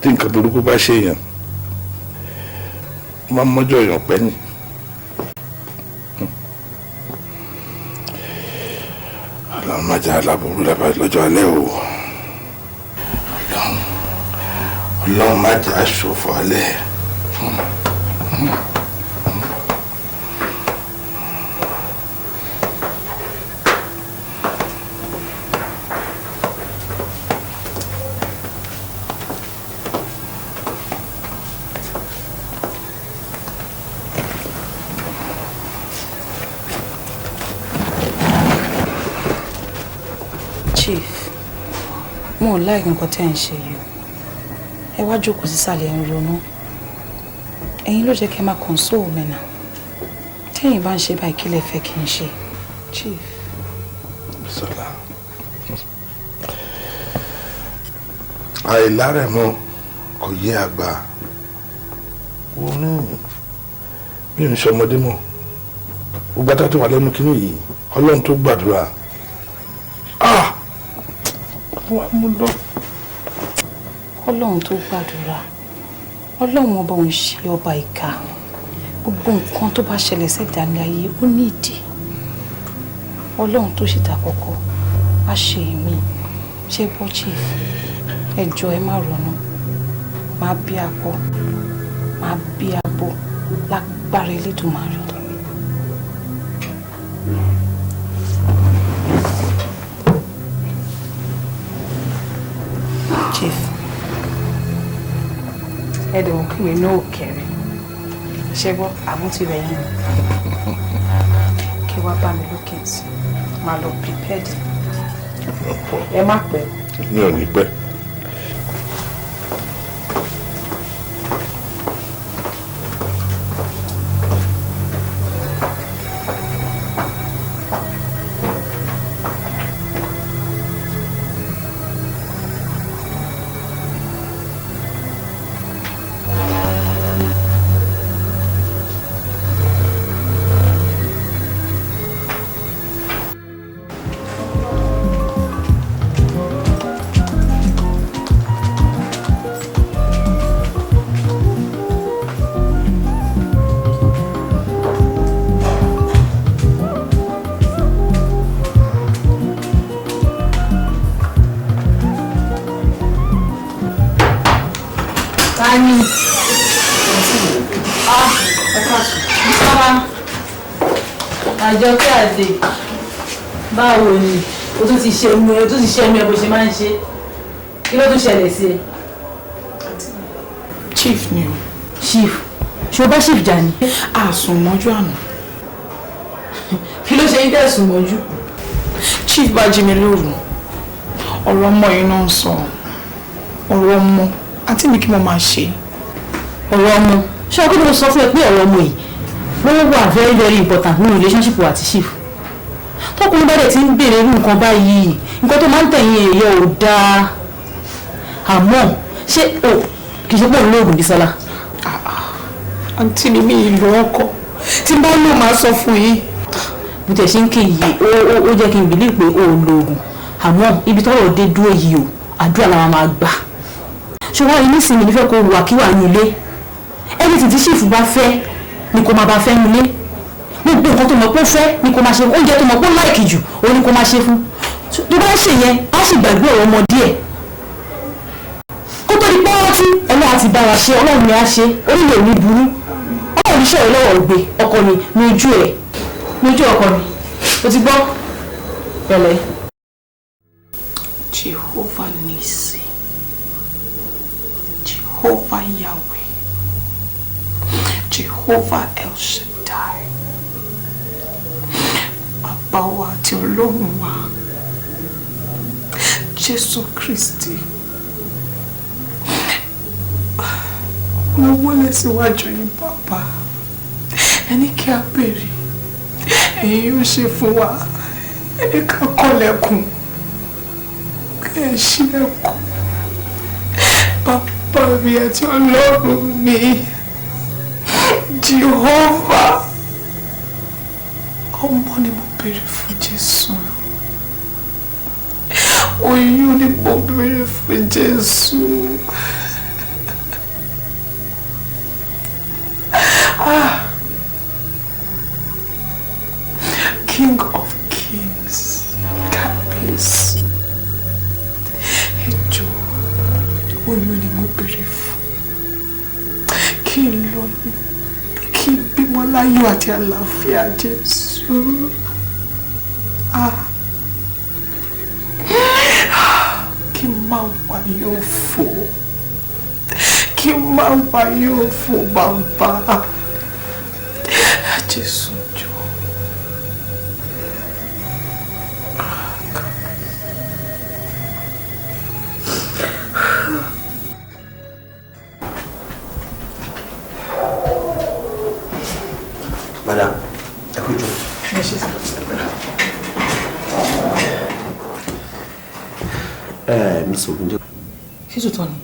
tí nǹkan burúkú bá ṣe èèyàn máa mọ́jọ́ èèyàn pẹ́ ni. Ọlọ́run má jẹ́ aláburú lọ́jọ́ alẹ́ o. Ọlọ́run má jẹ́ aṣòfò alẹ́. Mo like nǹkan tẹ́ ń ṣe yìí. Ẹ wá jókòó sísàlẹ̀ ń ronú. Ẹ̀yin ló jẹ́ kẹ́ máa console mi náà. Tẹ́yin bá ń ṣe báyìí kí lẹ fẹ́ kí n ṣe. Chief. Sola. Àìlárẹ̀mọ kò yé àgbà. Mi ò ń ṣọmọdé mọ́. Gbogbo àtàtù wà lẹ́nu kínní yìí. Ọlọ́run tó gbàdúrà. Ọlọ́run tó gbàdúrà. Ọlọ́run ọba òun ṣe ọba ìkà. Gbogbo nǹkan tó bá ṣẹlẹ̀ sẹ́dá ní ayé ó ní ìdí. Ọlọ́run tó ṣètà kọ́kọ́ á ṣe èmi. Ṣé gbọ́ Chief? Ẹ jọ̀ọ́ ẹ má ronú. Máa bí akọ, máa bí abo lágbára Elédùmarè. Chief, ẹ̀dẹ̀ wọ́n kí mi ní òkèrè. Ṣé gbọ́ àwọn ti rẹ̀ yín? Kí wá bá mi lókè sí. Máa lọ prepared. Ẹ má pẹ́. Mi ò ní pẹ́. Àjọkẹ́ Àdè, báwo ni? o tún ti ṣe ẹnu ẹ, o tún ti ṣe ẹnu ẹ bó ṣe máa ń ṣe. Kí ló tún ṣẹlẹ̀ sí ẹ? Chief ni o. Chief? Ṣé o bá chief jà ni? Àsùn mọ́jú àná. Kí ló ṣe ń tẹ̀sùn mọ́jú? Chief bá jí mi lóru. Ọ̀rọ̀ ọmọ yìí náà ń sọ. Ọ̀rọ̀ ọmọ. Àǹtí mi kí mo máa ṣe. Ọ̀rọ̀ ọmọ? Ṣé ọkọ mi sọ fún ẹ pé ọ̀rọ̀ ọmọ yìí wọ́n wà very very important ní relationship wa àti chief? Tọkùnrin bá dẹ̀ ti ń béèrè irú nǹkan báyìí, nǹkan tó máa ń tẹ̀yìn èèyàn ò dáa. Àmọ́ ṣé o kì í ṣe pé òun lóògùn Bísọ́lá? Àǹtí mi ìlú ọkọ tí bá lò máa sọ fún yín. Bó tẹ̀ ṣe ń ké yìí ó jẹ́ kí n believe pé o ò lóògùn. Àmọ́ ibi tọ́rọ̀ dé dúró yìí o, àdúrà làwọn máa gbà. Ṣùgbọ́n inú ìsinmi nífẹ̀ẹ́ kó wà kí wà ní ilé. Ẹni tí chief bá fẹ́ ni kò máa bá fẹ́ nílé. Gbogbo nǹkan tó mọ̀ pé ó fẹ́ ni kò máa ṣe fún. Oúnjẹ tó mọ̀ pé ó láìkì jù òun ni kò máa ṣe fún. Tó bá ṣe yẹn á sì gbàgbé ọ̀rọ̀ ọmọ díẹ̀. Kó tó di pé rántí Ọlọ́run ti bá wa ṣe, Ọlọ́run ni a ṣe, orílẹ̀ òní burú. Ọlọ́run iṣẹ́ rẹ̀ lọ́wọ́ ògbé ọkọ mi ní ojú ẹ̀ ní ojú ọkọ mi. O ti gbọ́? Pẹ̀lẹ́. Jehovah Nisi, Jehovah Yahweh, Jehovah El Shaddai, Bàbá wa àti Ọlọ́run wa, Jésù Kristi. Mo wọlé síwájú yín bàbá, ẹni kí a béèrè, ẹ̀yin yóò ṣe fún wa, ẹni ká kọ́lẹ̀kùn, kí ẹ ṣílẹ̀kùn. Bàbá mi àti Ọlọ́run mi, Jehovah, ọmọ ni mo béèrè fún Jésù, oyún ni mo béèrè fún Jésù. King of Kings, Kábíyèsí, ẹjọ́ oyún ni mo béèrè fún, kí n lóyún, kí n bímọ láyọ̀ àti àlàáfíà Jésù. Kí n má wáyé òfò, kí n má wáyé òfò bàbá Jésù jọ. Madam, ẹ kú jù. Miss Ogunjo. Ṣé tòótọ́ ni?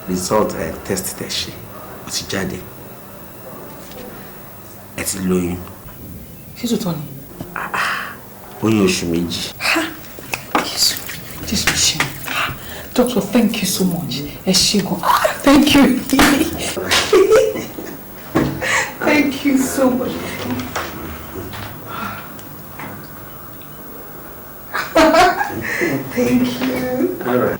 Result test tẹ̀ ṣe, ó ti jáde. Ẹ ti lóyún. Ṣé tòótọ́ ni? Oyún oṣù méjì. Jésù ṣe. Doctor, thank you so much. Ẹ ṣé gan. Thank you. Thank you so much. Thank you. All right.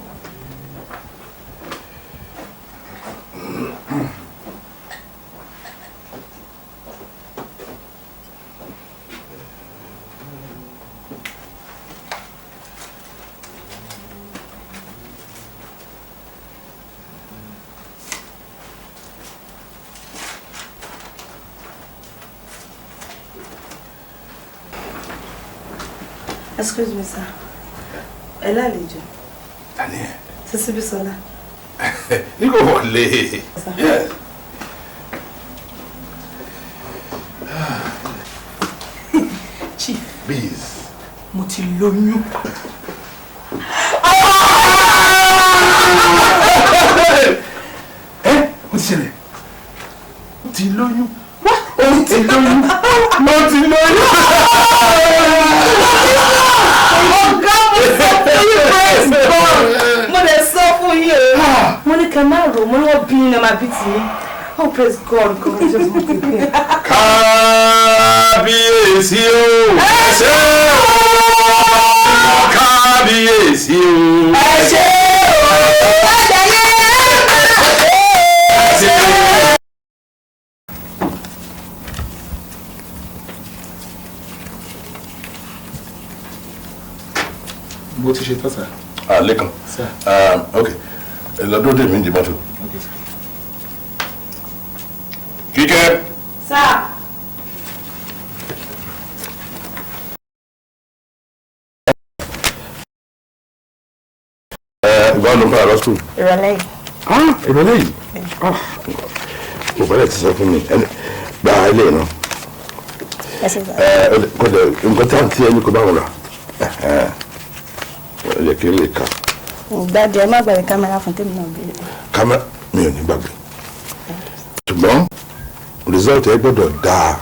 Excuse me, sir. Ẹ lálejò. Tani ẹ? Sisi Bísọ́lá. Ní kò wọlé. Chief. Biz. Mo ti lóyún. Ó ti ṣẹlẹ̀. Ó ti lóyún. Ó ti lóyún. Mo ti lóyún. Mo lè sọ fún yín o. Mo ní kẹ́ máa rò, mo ní wọ́n bí ní ọmọ àbí tì í. Oh, praise God, God, just want to be. Kábíyèsí o. Ẹ ṣé o. Kábíyèsí o. Ẹ ṣé o. Ẹ ṣé o. ti ṣe tán sà. Lẹ́kan. Ok. Lọ́dún dè mí ń di mọ́tò. Kíkẹ́. Sir. Ìgbà ló ń bá lọ sùn. Ìrọ̀lẹ́ yìí. Ìrọ̀lẹ́ yìí. Mo fẹ́rẹ̀ ti sọ fún mi. Gba ilé náà. Kọ́dẹ̀ nǹkan tí a ń tí ẹni kò bá wọn rà. Yẹ kí n lè kà. Gbàdé ẹ má gbàgbé kámẹ́rà fún tèmi náà bí. Kámẹ́rà mi ò ní gbàgbé. Ṣùgbọ́n result ẹ gbọ́dọ̀ dáa.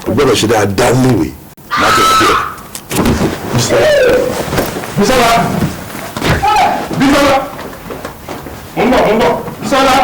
O gbọ́dọ̀ ṣe dáadáa níwèé. Má jẹ́ kí ẹ. Bisola! Bisola! Mo ń bọ̀. Bisola!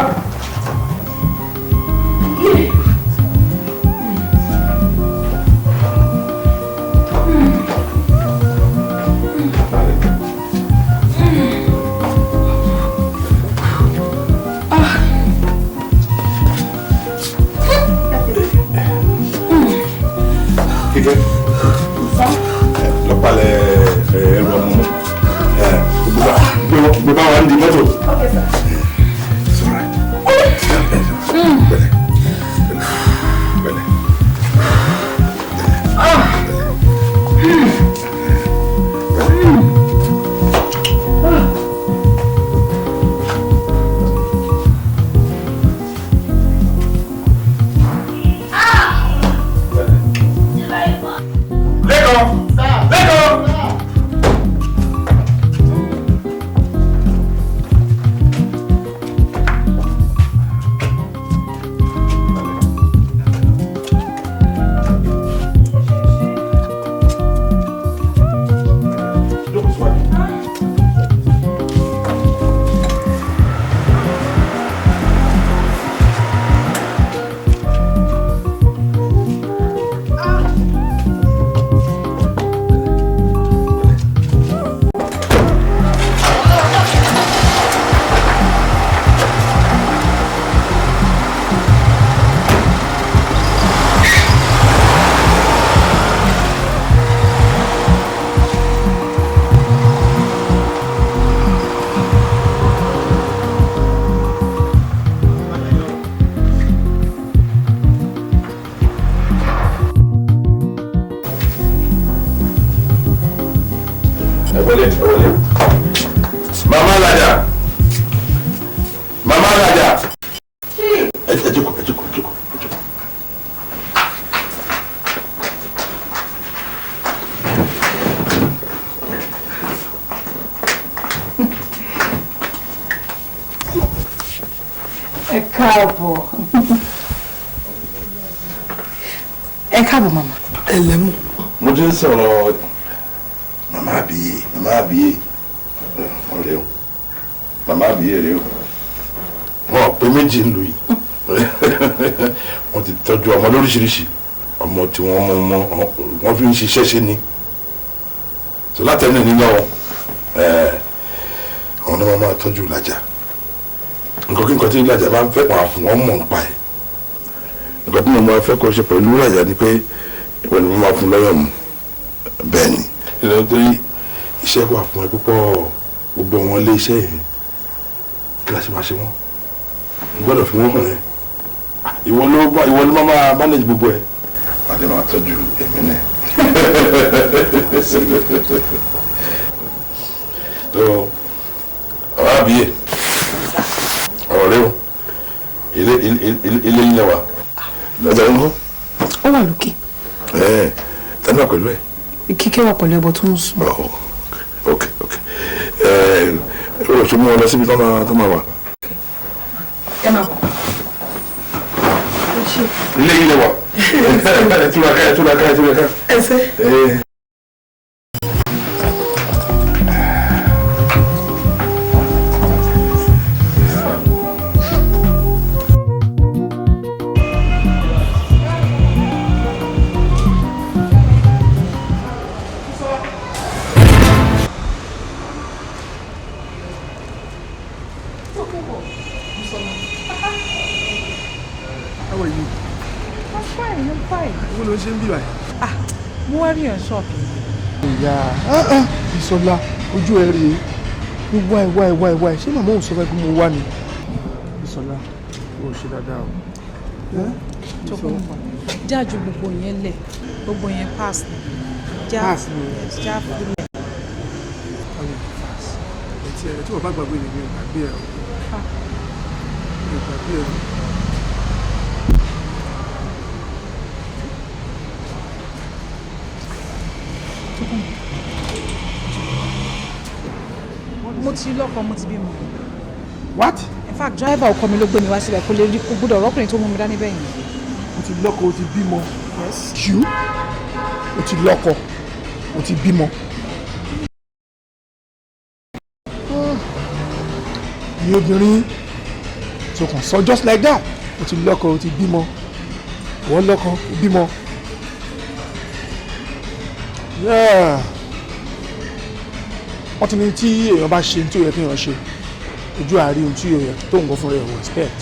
Kíkẹ́. Lọ́pàlẹ̀ ẹ̀rọ ọmọ. Gbé bá wa ń di mọ́tò. Ẹ káàbọ̀ màmá. Ẹ lẹ́mú. Mo ti ń sọ̀rọ̀ màmá àbíyé ọ̀rẹ́ o màmá àbíyé rẹ o wọn pé méjì ń lu yìí wọ́n ti tọ́jú ọmọ lóríṣiríṣi ọmọ tí wọ́n fi ń ṣiṣẹ́ ṣe ni so látẹnu nínú àwọn ọmọ máa tọ́jú ìlàjà nǹkan kí nǹkan tí ìlàjà bá ń fẹ́ wà fún wọn mọ̀ nípa ẹ̀ nǹkan tí mo máa fẹ́ kọ́ ṣe pẹ̀lú ìlàjà ni pé ìwọ̀n ni mo máa fún lọ́yọ̀ mu bẹ́ẹ̀ ni nítorí iṣẹ́ wà fún ẹ púpọ̀ gbogbo wọn lé iṣẹ́ yẹn kí la ṣe máa ṣe wọ́n gbọ́dọ̀ fi wọ́n hàn ẹ́ ìwọ ló máa manage gbogbo ẹ̀ wà á lè máa tọ́jú èmi náà tó ọ̀rọ̀ àbíyè ọ̀rọ̀ rẹ o ilé ilé wa lọ́jà ń hó. Ó wà lókè. Tani wà pẹ̀lú ẹ̀. Kíkẹ́ wà pẹ̀lú ẹbọ tó ń sùn. Ok ó ṣe mú ọ lọ síbi tó máa wà. Ẹ máa bọ̀. Ilé ilé wa. Túraká. Ẹsẹ̀. Wo ló ń ṣe ń bí báyìí? Mo wá rí ẹ̀ ṣọ́ọ̀bù. Ìyá Bisola ojú ẹ rèé wáì ṣé màmá ò sọ fẹ́ kí mo wá ni. Bísọ́lá o ṣe dáadáa o. Tókunbọ̀ jájú gbogbo yẹn lẹ̀ gbogbo yẹn pass ni já fúlẹ̀. Ẹtí ẹ tí wọ́n bá gbàgbé ni mi ò gbàgbé ẹ o. Mi ò gbàgbé ẹ o. Mo ti lọ́kọ mo ti bímọ. What? In fact driver ọkọ mi ló gbé mi wá síbẹ̀ kó lè rí kó gbọ́dọ̀ ọ̀rọ̀kùnrin tó mú mi dání bẹ́yìn. O ti lọ́kọ o ti bímọ. Yes. You? O ti lọ́kọ o ti bímọ. Ní obìnrin tó kàn sọ just like that o ti lọ́kọ o ti bímọ wọ́n lọ́kọ o bímọ. Wọ́n ti ní tí èèyàn bá ṣe tí ó yẹ kí èèyàn ṣe ojú àárín ohun tí ó yẹ tó ń gbọ́ fúnra ẹ̀ wọ́n expect.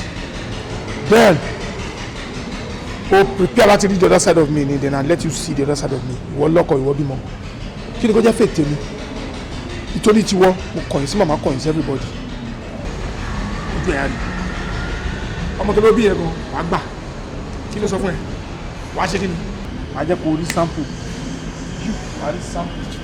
Then o prepare láti read the other side of me ni then I let you see the other side of me. Ìwọ lọ́kọ ìwọ bímọ kí ni kò jẹ́ fake tèmi nítorí tiwọ́ mo kọ̀yìn sí màmá kọ̀yìn sí everybody. Ojú ẹ̀ á rí ọmọ tó ló bí ẹ gan wàá gbà kí ló sọ fún ẹ wàá ṣe kí ni wàá jẹ́ kó rí sample wàá rí sample.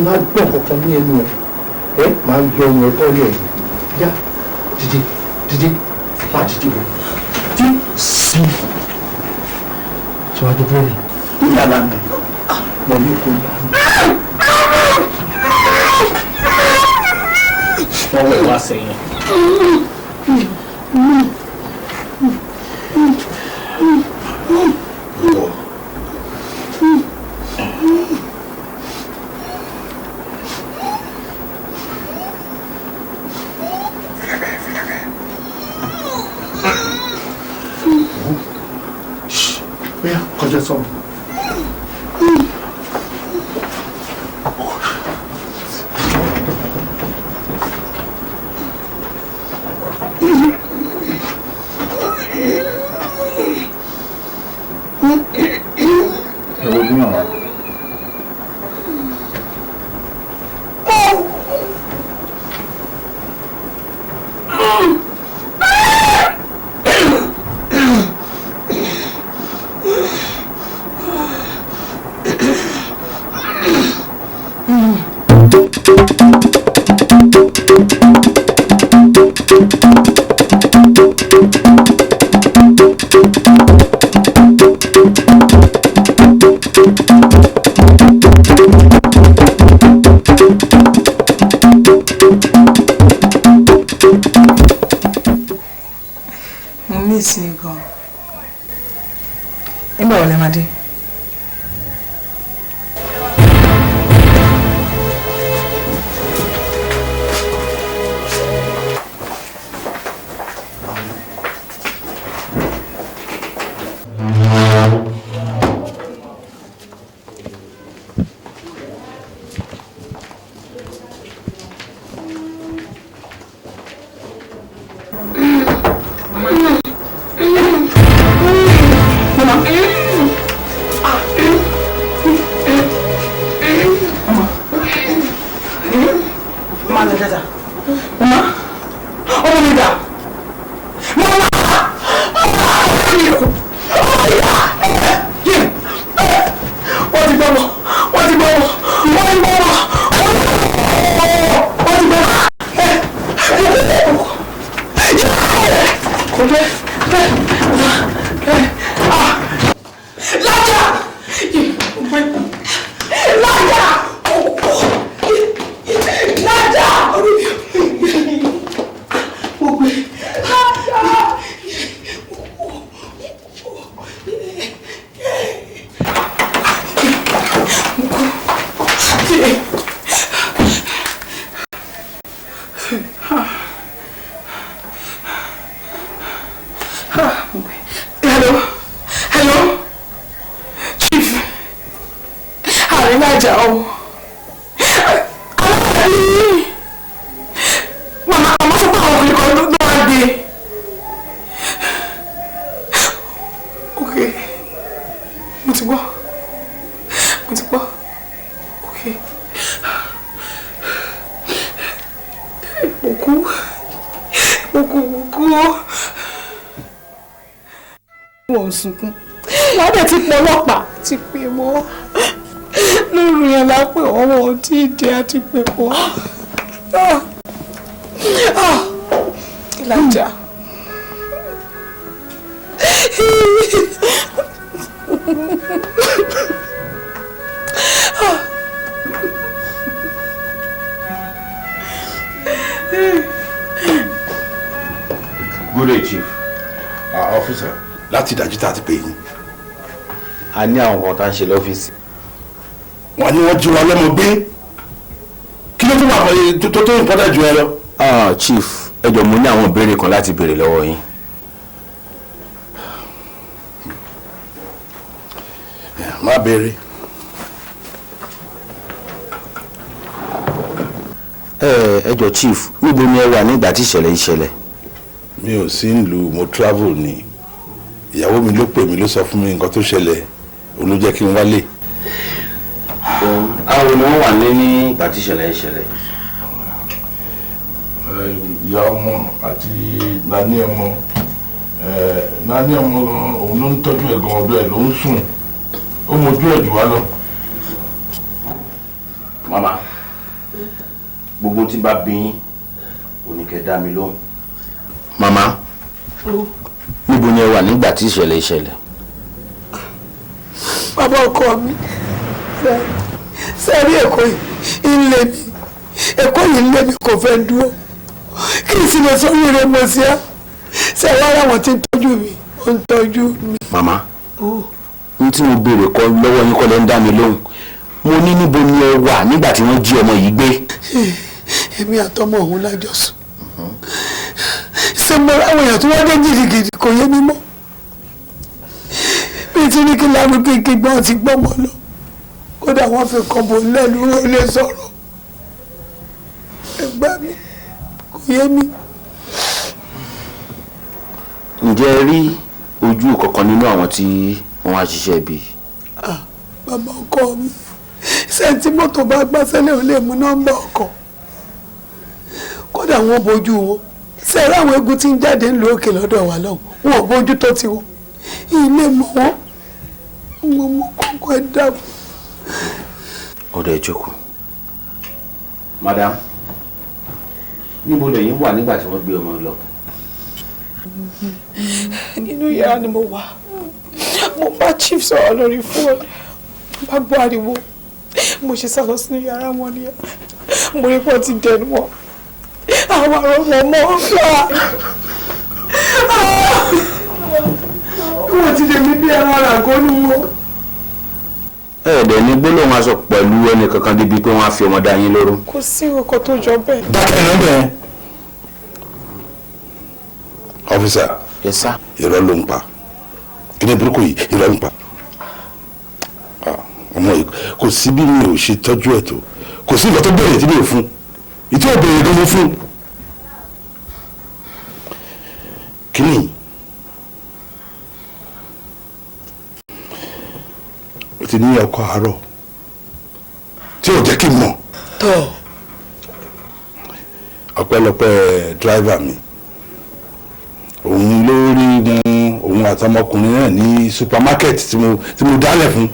máa gbọ́ kankan ní ẹnu ẹ máa yọ ọmọ ẹ̀kọ́ rẹ̀ yá dìde má dìde wọ̀ tí sí ṣíwájú bẹ́ẹ̀ ni yàrá mi mọ̀ ní kò yá mi. wọ́n wẹ̀ wá sẹ́yìn. Song. miss yín gan. Nígbà wo lẹ máa dé? Sunkún wọ́n dẹ̀ ti pọ̀ ọlọ́pàá ti pè mọ́ lóru yẹn lápè ọwọ́ tí ìdí àti pè pọ̀ ìlàjà. Good day, Chief. Officer. Láti ìdájú tá a ti pè yín. A ní àwọn kan tá ń ṣe lọ́fíìsì. Wọ́n ní wọ́n jí wa lọ́mọ gbé. Kí ló tún wà pẹ̀lú tó ìpọ́dà jù ẹ lọ? Chief, ẹ jọ̀ọ́ mo ní àwọn ìbéèrè kan láti béèrè lọ́wọ́ yín. Má béèrè. Ẹ jọ̀ọ́ Chief, níbo ni ẹ wà nígbà tí ìṣẹ̀lẹ̀ yìí ṣẹlẹ̀? Mi ò sí ìlú, mo travel ni. Ìyàwó mi ló pè mí ló sọ fún mi nǹkan tó ṣẹlẹ̀, òun ló jẹ́ kí n wálé. Àwọn ni wọ́n wà ní ìgbà tí ìṣẹ̀lẹ̀ yìí ṣẹlẹ̀. Ìyá ọmọ àti nání ọmọ òun ló ń tọ́jú ẹ̀gbọ́n ọ̀dọ́ ẹ̀ ló ń sùn, ó mojú ẹ̀ jù wá lọ. Màmá, gbogbo tí bá bí yín ò ní kẹ́ dá mi lóhùn. Màmá, níbo ni ẹ wà nígbà tí ìṣẹ̀lẹ̀ ìṣẹ̀lẹ̀? Bàbá ọkọ mi sẹ́rí Èkó yìí ń lé mi, Èkó yìí ń lé mi kò fẹ́ dúró kí n sì lè sórí rẹ̀ mọ̀ sí á ṣe wá láwọn tí ń tọ́jú mi ó ń tọ́jú mi. Màmá, ní tí mo béèrè kọ́ lọ́wọ́ yín kọ́ lẹ́ ń dá mi lóhùn, mo ní níbo ni ẹ wà nígbà tí wọ́n jí ọmọ yìí gbé? Èmi àtọmọ òun lájọ sùn. Ṣé mo ráwọn èèyàn tí wọ́n dé gidigidi kò yé mi mọ́. Bí tí ní kí lánàá kéèké gbọ́n ti gbọ́n mọ́ lọ. Kódà wọ́n fi kan bò lẹ́nu ó lè sọ̀rọ̀. Ẹgbẹ́ mi kò yé mi. Ǹjẹ́ ẹ rí ojú kankan nínú àwọn tí wọ́n á ṣiṣẹ́ bí? Bàbá ọkọ mi ṣé tí mọ́tò bá gbá sẹ́lẹ̀ ò lè mú nọ́mbà ọkọ̀. Kódà wọ́n bójú wọn. Ṣé ẹ̀rọ àwọn egun tí ń jáde ń lo òkè lọ́dọ̀ wa lọ́hùn wọn ò bójú tó tiwọn. Ilé mọ̀ wọ́n mo mọ kọ́kọ́ ẹ dábò. Ọ̀dọ̀ ẹ jókòó. Madam, níbo lẹ̀yin wà nígbà tí wọ́n gbé ọmọ lọ? Nínú yàrá ni mo wà. Mo bá chief sọ̀rọ̀ lórí fóònù. Bá gbọ́ ariwo. Mo ṣe sálọ sínú yàrá wọn ni mo rí pọ̀ ti dẹnu wọn. Àwọn àrùn wọn mọ́ ọ́n. wọ́n ti lè mí bí ẹran àgọ́ ní wọn. ẹ̀ẹ́dẹ̀ ní gbólóhùn aṣọ pẹ̀lú ẹnì kankan débi pé wọ́n á fi ọmọ dá yín lóró. kò sí ọkọ̀ tó jọ bẹ́ẹ̀. dákẹ́ ló bẹ̀rẹ̀. ọ́fíìsà. Yes sir. irọ́ ló ń pa kí ni burúkú yìí irọ́ ń pa. ọmọ yìí kò sí bí mi ò ṣe tọ́jú ẹ̀ tó kò sí ìgbà tó bẹ̀rẹ̀ tí mi ò fún ìtí ò bẹ̀rẹ̀ gan mo fún. kí ni o ti ní ọkọ àárọ̀ tí ò jẹ́ kí n mọ̀. tọ́ ọpẹ́lọpẹ́ dírìvà mi òun ló rí wọn òun àtọmọkùnrin náà ní supermarket tí mo dálẹ̀ fún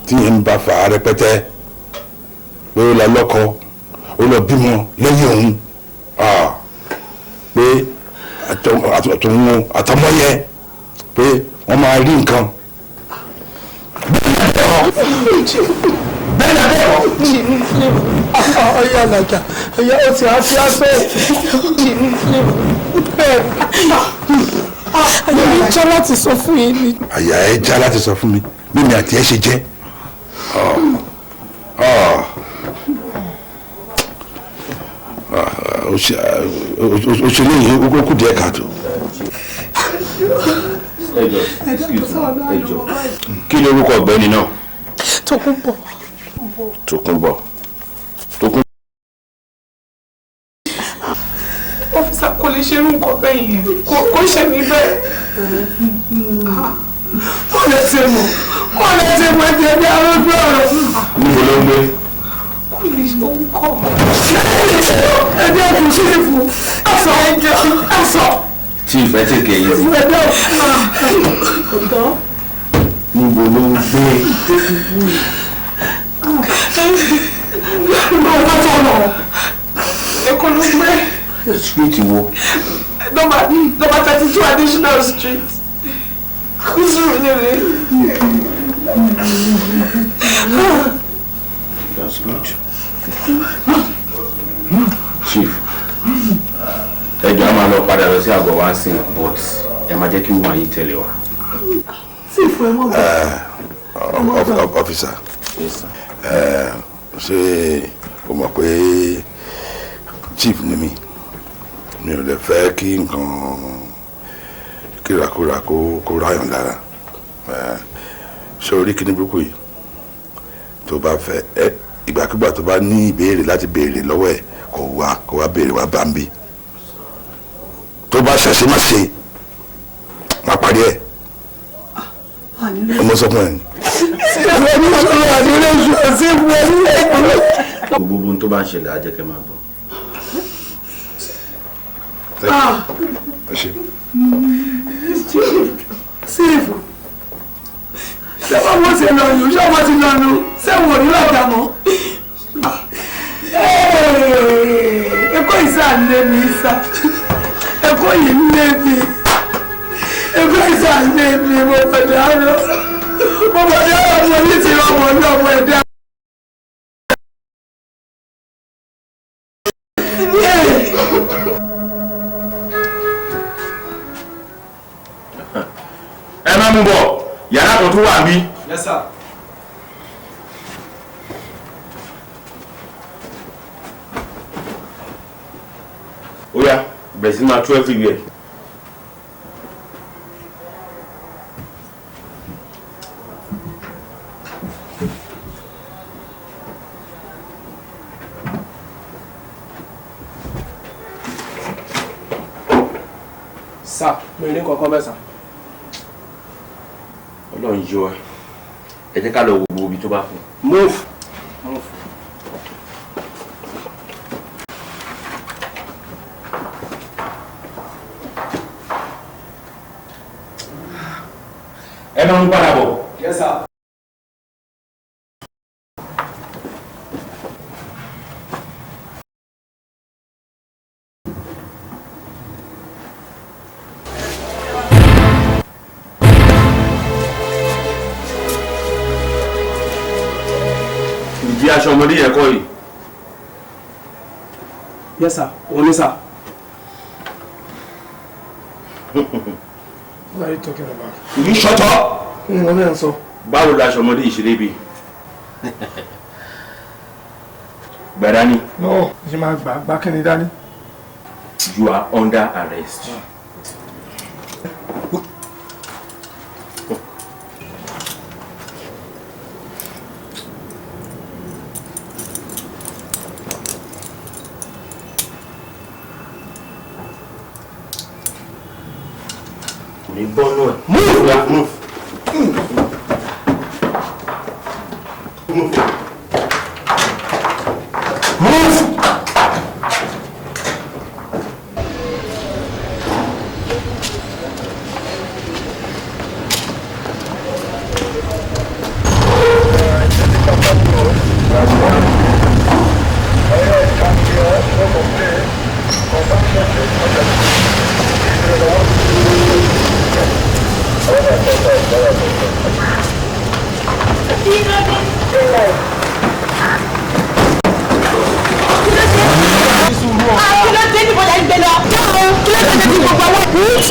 tí yẹn ń bá fà á rẹpẹtẹ pé ó lọ lọ́kọ ó lọ bímọ lẹ́yìn òun pé àtọmọ yẹ pé wọ́n máa rí nǹkan. bẹ́ẹ̀ ni ọ̀yà làjà ọ̀yà ó ti àfi àfẹ́ bẹ́ẹ̀ àyà mi já láti sọ fún yín ni. àyà ẹ já láti sọ fún mi mímí àti ẹ ṣe jẹ́ òṣèlú yìí ó kú díẹ̀ káàtó. ẹjọ kí lorúkọ ọ̀gbẹ́ni náà. Tókunbọ̀. Tókunbọ̀. ọ́fíìsà kò lè ṣe irú nǹkan bẹ́ẹ̀ yẹn kò ṣe mí bẹ́ẹ̀. kò lè ṣe mọ̀ ẹ̀jẹ̀ bí arójú ọ̀rọ̀. níbo ló ń gbé. kò lè ṣe òun kọ́ ẹ̀jẹ̀ kò ṣe é fún ẹ̀sọ̀. chief ẹ tèké yìí. ọ̀dọ́. níbo ló ń gbé. ọ̀dọ́ tó lọ ẹ̀kọ́ ló gbé. street wo. number 32 additional street. Kúsùrùlérè. That's good. Chief ẹjọ́ a máa lọ padà lọ sí àgọ́ wa sí but ẹ máa jẹ́ kí wọ́n yín tẹ̀lé wa. sí ìfún ẹ mọ́ bẹ́ẹ̀. ọ́fíìsà ṣé o mọ̀ pé chief ni mi ò lè fẹ́ kí nǹkan kírakúra kó ráyàn lára ṣé orí kíní burúkú yìí tó bá fẹ́ ìgbàkúgbà tó bá ní ìbéèrè láti béèrè lọ́wọ́ ẹ̀ kó wá béèrè wá bá ń bí tó bá ṣàṣe má ṣe má parí ẹ̀ ọmọ sọ fún ẹ. gbogbo ohun tó bá ń ṣẹlẹ̀ á jẹ́ kẹ́ máa bọ̀. sífù ṣé wọ́n ti lọ́nu ṣé wọ́n ní lọ́jà mọ́. ẹ̀kọ́ ìsà ń lé mi sá ẹ̀kọ́ yìí ń lé mi ẹ̀kọ́ ìsà ń lé mi mo pẹ̀lú àárọ̀ mo ní ti ọmọ ní ọmọ ẹ̀dá. ẹ máa mú bọ̀ yàrá kan tó wà bí. Yes sir. ó yá bẹ̀rẹ̀ sí máa tú everywhere. Sir, mi ò ní kankan bẹ́ẹ̀ sà. Ọlọ́run yọ ẹ jẹ́ ká lọ wo gbogbo ibi tó bá fún. Move. ẹ máa ń padà bọ̀. Yes sir. ìdí aṣọ ọmọdé yẹn kọ́ yìí. Yes sir, òun ni sir. What are you talking about? You shut up! Báwo la aṣọ ọmọdé ìṣeré bí? Gbadani. No, ṣe máa gbà kẹ́ni dání. You are under arrest. Move! Yeah, move.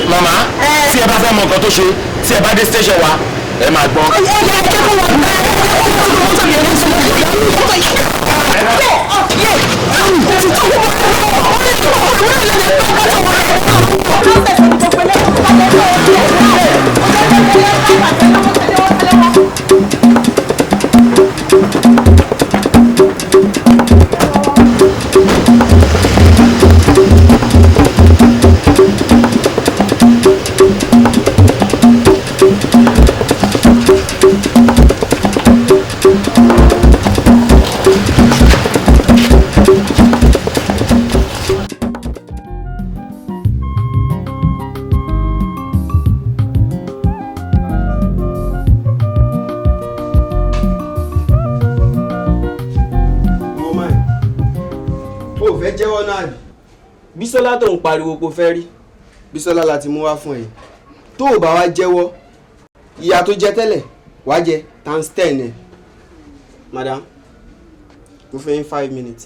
Mama, tí ẹ bá fẹ́ mọ nǹkan tó ṣe, tí ẹ bá dé station wa, ẹ máa gbọ́. Bísọ́lá tó ń pariwo kò fẹ́ rí. Bísọ́lá láti mú wá fún ẹ. Tó o bá wá jẹ́wọ́, ìyà tó jẹ tẹ́lẹ̀ wá jẹ times 10 ẹ̀. Madam, mo fẹ́ yín 5 minutes.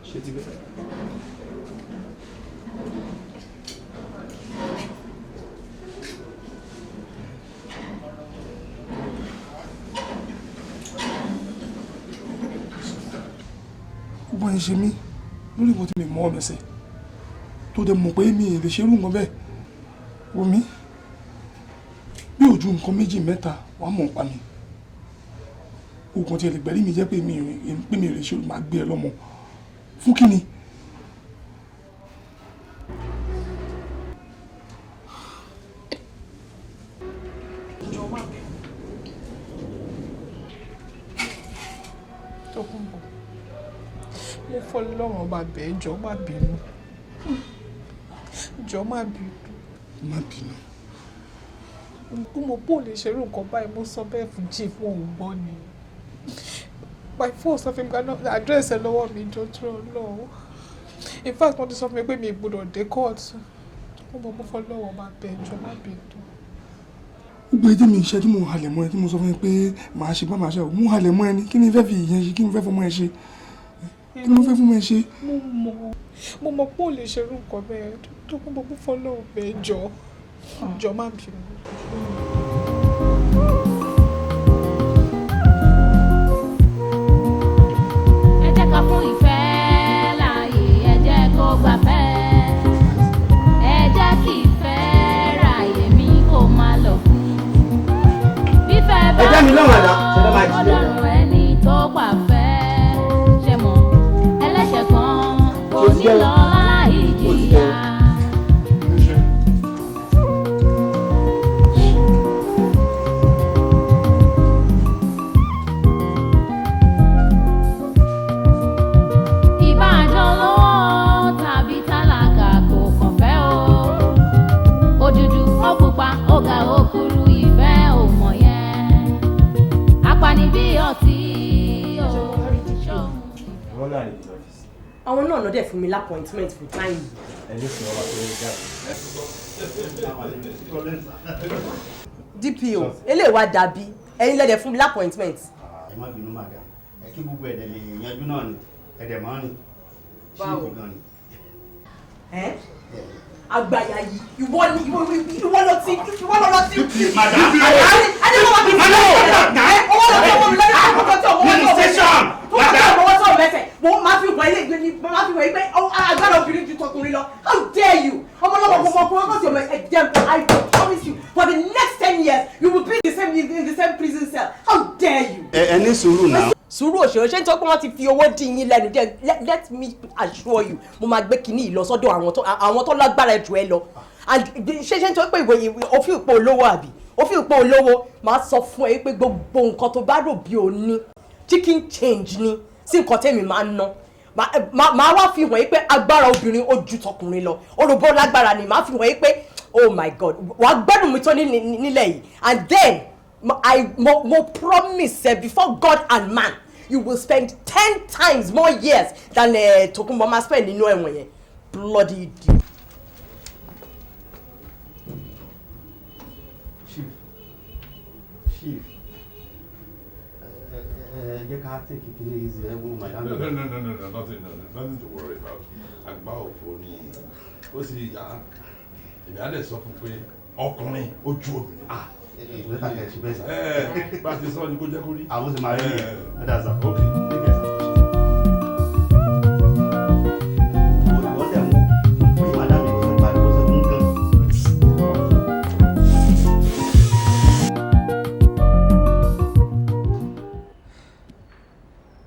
Ṣé ti bẹ́ẹ̀? Bọ́n ṣe mí lórí ìwọ tí mi mọ́ ọ̀nà sí tó dẹ̀ mọ̀ pé mi ì lè ṣerú nǹkan bẹ́ẹ̀ wò mí bí ojú nǹkan méjì mẹ́ta wà mọ̀ pa mi òkun tí ẹ lè gbẹ̀rí mi jẹ́ pé mi ì lè ṣerú máa gbé ẹ lọ́mọ fún kí ni. Mo fọlọ́run ọba bẹ́ẹ̀ jọ má bínú jọ má bínú. Má bínú. Mo bò lè ṣerú nǹkan báyìí mo sọ bẹ́ẹ̀ fún chief wọn ò gbọ́ ni by force of him gana address ẹ lọ́wọ́ mi jọ tó lọ́wọ́ in fact wọ́n ti sọ fún mi pé mi gbọ́dọ̀ dé court mo fọlọ́run ọba bẹ́ẹ̀ jọ má bínú. Gbogbo èdè mi iṣẹ́ tí mo halẹ̀ mọ́ ẹ tí mo sọ fún ẹ pé màá ṣe bá màá ṣe ò mo halẹ̀ mọ́ ẹ ní kí ni fẹ́ fi ìyẹn ṣe kí ni fẹ́ fọmọ ẹ ṣe kí ló fẹ́ fún mi ṣe. mo mọ̀ pé ò lè ṣerú nǹkan bẹ́ẹ̀ tó kún gbogbo fọlọ́run bẹ́ẹ̀ jọ má bínú. ẹ jẹ́ ká fún ìfẹ́ láàyè ẹ jẹ́ kó gbafẹ́ ẹ jẹ́ kí ìfẹ́ ráàyè mi kó máa lọ fún fífẹ́ bá ọlọ́run ẹni tó gbafẹ́ ṣe mọ̀ ẹlẹ́ṣẹ̀ kan kò ní lọ láì jìyà. Àwọn náà lọ́dẹ̀ fún mi l'appointment for time. Ẹni fún ọba tó ń jáde. DPO eléyìí wá dàbí ẹ̀yin lẹ́dẹ̀ fún mi l'appointment. Ẹ má bínú madam, ẹ kí gbogbo ẹ̀dẹ̀ lè yanjú náà ni ẹ̀dẹ̀ máa ń rìn ṣíìpù gan ni. àgbàyà yìí ìwọ lọ sí madam owó lọ sí ọmọ mi lẹ́yìn àkókò tí ọmọ wọn tó mẹ́fẹ̀ wọ́n máa fi wọ ilé pé agbára obìnrin ju tọkùnrin lọ. How dare you ọmọlọ́wọ́ gbogbo sí ọmọ ẹ̀jẹ̀ I promise you for the next 10 years you will be in the same prison cell. How dare you. ẹ ní sùúrù náà. Sùúrù òṣèré ṣé n tó pé wọ́n ti fi owó dín yín lẹ́nu díẹ̀ let me assure you mo máa gbé kinní yìí lọ sọ́dọ̀ àwọn tó lágbára jù ẹ lọ and ṣé n tó pé òfin ìpò olówó àbí òfin ìpò olówó máa sọ fún ẹ pé gbogbo nǹkan tó bá rò bí o ní chicken change ni sí nǹkan tẹ́mi máa ń ná máa wá fi hàn yín pé agbára obìnrin ó ju tọkùnrin lọ orúbọ lágbára ni máa fi hàn yín pé oh my god wàá gbẹ́dùn mi tó nílẹ̀ yìí and then mo promise before God and man you will spend 10 times more years than Tokunbo ma spend nínú ẹ̀wọ̀n yẹn bloody idiot. Chief, you can't take it easy, madam. No, nothing to worry about. Àgbà òfò ni ó sì èmi á lè sọ fún pé ọkùnrin ó ju obìnrin. Ìgbésà kẹ̀sì bẹ́ẹ̀ sà. Bá a ti sọ ni kó jẹ́ kó rí. Àwọn sì máa rí ẹ̀ ẹ́dà sà.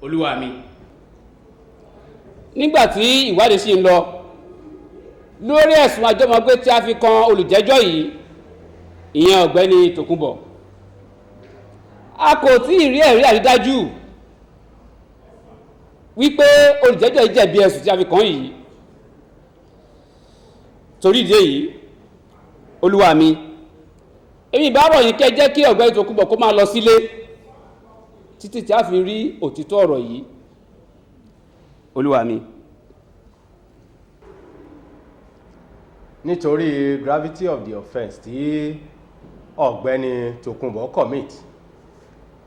Olúwa mi nígbà tí ìwádìí sì ń lọ lórí ẹ̀sùn àjọmọ̀gbé tí a fi kan olùjẹ́jọ́ yìí ìyẹn ọ̀gbẹ́ni Tòkunbọ̀ a kò tí ì rí ẹ̀rí àrídájú wípé olùjẹ́jọ́ yìí jẹ̀bi ẹ̀sùn tí a fi kàn yìí torí ìdí èyí Olúwa mi èmi bá rọ̀ yín kẹ́ jẹ́ kí ọ̀gbẹ́ni Tòkunbọ̀ kó máa lọ sílé títí tí a fi rí òtítọ́ ọ̀rọ̀ yìí Olúwa mi. Nítorí gravity of the offence tí ọ̀gbẹ́ni Tòkunbọ̀ commit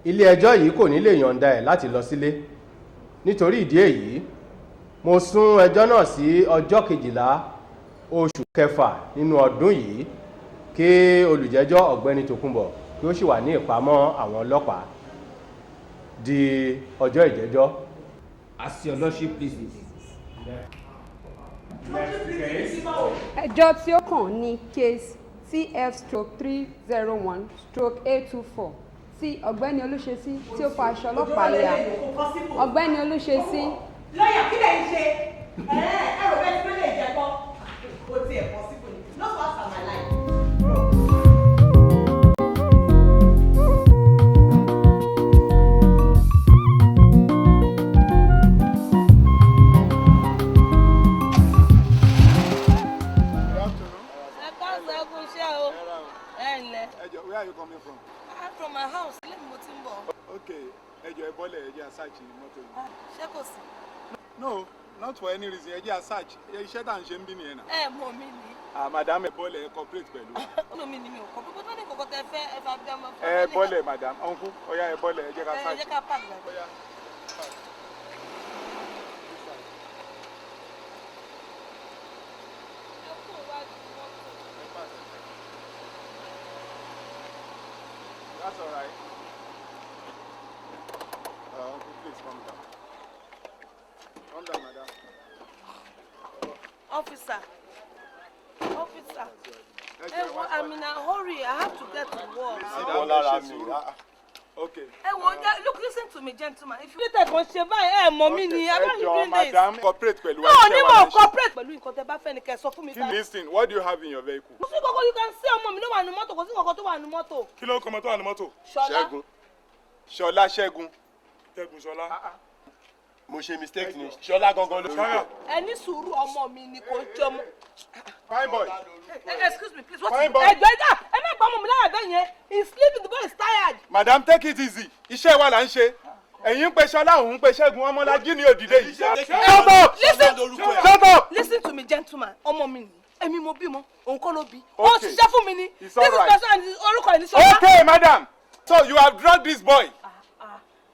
ilé ẹjọ́ yìí kò ní lè yọ̀ǹda ẹ̀ láti lọ sílé nítorí ìdí èyí mo sún ẹjọ́ náà sí ọjọ́ 12 oṣù kẹfà nínú ọdún yìí kí olùjẹ́jọ́ ọ̀gbẹ́ni Tòkunbọ̀ kí ó sì wà ní ìpamọ́ àwọn ọlọ́pàá di ọjọ́ ìjẹ́jọ́. As your lordship pleases. Ẹjọ́ tí ó kàn ní case CF/301/A24 tí ọ̀gbẹ́ni Olúṣesí tí ó fa aṣọ ọlọ́pàá ya ọ̀gbẹ́ni Olúṣesí. Lọ́yà kí lè ń ṣe ẹ̀rọ bẹ́ẹ̀ tí ó lè jẹ́ kọ́ ó ti ẹ̀ possible ni not fast as my life. Where are you coming from? I'm from my house. Let me go. Okay. Ẹjọ́ ẹ bọ́lẹ̀ ẹ jẹ́ a search mọ́tò yìí. Ṣé kò sí? No, not for any reason. Ẹ jẹ́ a search. Iṣẹ́ tá à ń ṣe ń bí nìyẹn náà. Mọ̀ mí ni. Madam ẹ bọ́lẹ̀ ẹ cooperate pẹ̀lú. Ọ̀nà mi ni mi ò kọ́ pé kó ní kòkó tẹ fẹ́ ẹ fà bí ọmọ. Ẹ bọ́lẹ̀ madam uncle ọ̀ya ẹ bọ́lẹ̀ ẹ jẹ́ ká search. Ẹ jẹ́ ká park gbàgbé. That's all right. Uncle, please calm down. Calm down, madam. Officer. I'm in a hurry. I have to get to work. Okay. Look, listen to me, gentleman. If you take on Sheba, mommy, I don't doing this. Madam, cooperate pẹ̀lú. No, cooperate pẹ̀lú nǹkan tẹ́ bá fẹ́ ni kẹ́ sọ fún mi. Listen, what do you have in your vehicle? Kò sí koko you can see ọmọ mi ló wà ní mọ́tò, kò sí koko tó wà ní mọ́tò. Kí ló kọ mọ́ tó wà ní mọ́tò? Ṣọlá. Ṣọlá Ṣẹ́gun. Ṣọlá. Mo ṣe mistake ni. Ṣọlá gangan ló ṣọlá. Ẹ ní sùúrù ọmọ mi ni kò jọmọ. Fine boy. Excuse me, please. What Fine boy. Ẹ má gba ọmọ mi lára bẹ́ẹ̀ yẹn. He's sleeping, the boy is tired. Madam, take it easy. Iṣẹ́ wa là ń ṣe. Ẹ̀yin ń pe Ṣọlá, òun ń pe Ṣẹ́gun, ọmọlájí ni òdìdé yìí. Shut up! Listen to me, gentleman. Ọmọ mi ni. Èmi mo bímọ, òun kọ́ ló bí. Ó ṣiṣẹ́ fún mi ni. It's all right. This person orúkọ ẹ̀ ní Ṣọlá. Okay, madam. So you have drugged this boy.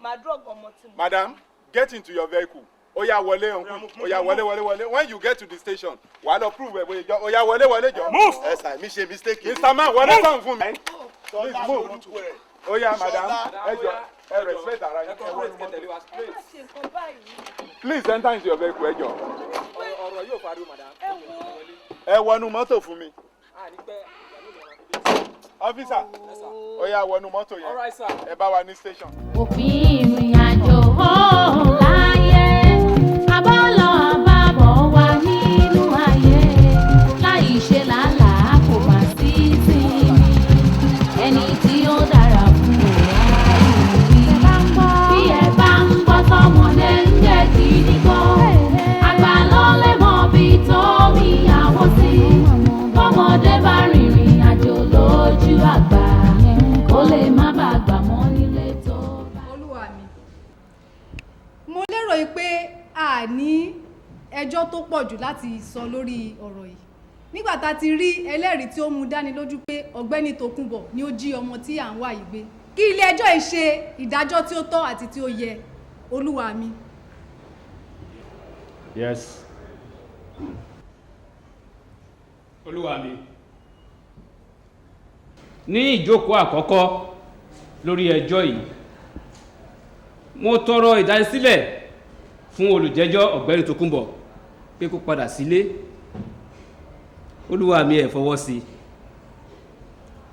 My drug ọmọ tí mo. Madam, get into your vehicle. Oya wọlé uncle. Oya wọlé. When you get to the station, wàá lọ prove ẹ̀ bóyá jọ. Oya wọlé jọ. Move. Ẹ sà mi ṣe mistake. Mr. Man wọlé sàn fún mi. Please move. Oya madam ẹ jọ ẹ respect ara yín. Please enter into your vehicle ẹ jọ. Ọ̀rọ̀ yóò pariwo madam. Ẹ wọnú mọ́tò fún mi. Officer, oya wọnú mọ́tò yẹn. Ẹ bá wa ní station. Òpin ìrìn àjò láyé, àbálọ àbábọ̀ wà nínú ayé, láì ṣe làálàá kò bá sí sinmi, ẹni tí ó dára fún òwá ìrírí. Bí ẹ bá ń gbọ́ tọmọdé ń jẹ́ gidi gan, àgbà ló lè mọ bí tómi àwọ̀ sí, bọ́mọdé bá rìnrìn àjò lójú àgbà, kó lè má bàa gbà mọ́ nílé tó. Olúwa mi, mo lérò pé a ní ẹjọ́ tó pọ̀ jù láti sọ lórí ọ̀rọ̀ yìí nígbà tá a ti rí ẹlẹ́rìí tí ó mú dání lójú pé ọ̀gbẹ́ni Tòkunbọ̀ ni ó jí ọmọ tí à ń wá yìí gbé. Kí ilé ẹjọ́ yìí ṣe ìdájọ́ tí ó tọ́ àti tí ó yẹ. Olúwa mi. Yes. Olúwa mi. Ní ìjókòó àkọ́kọ́ lórí ẹjọ́ yìí, mo tọrọ ìdásílẹ̀ fún olùjẹ́jọ́ ọ̀gbẹ́ni Tòkunbọ̀ pé kó padà sílé. Olúwa mi ẹ fọwọ́ sí.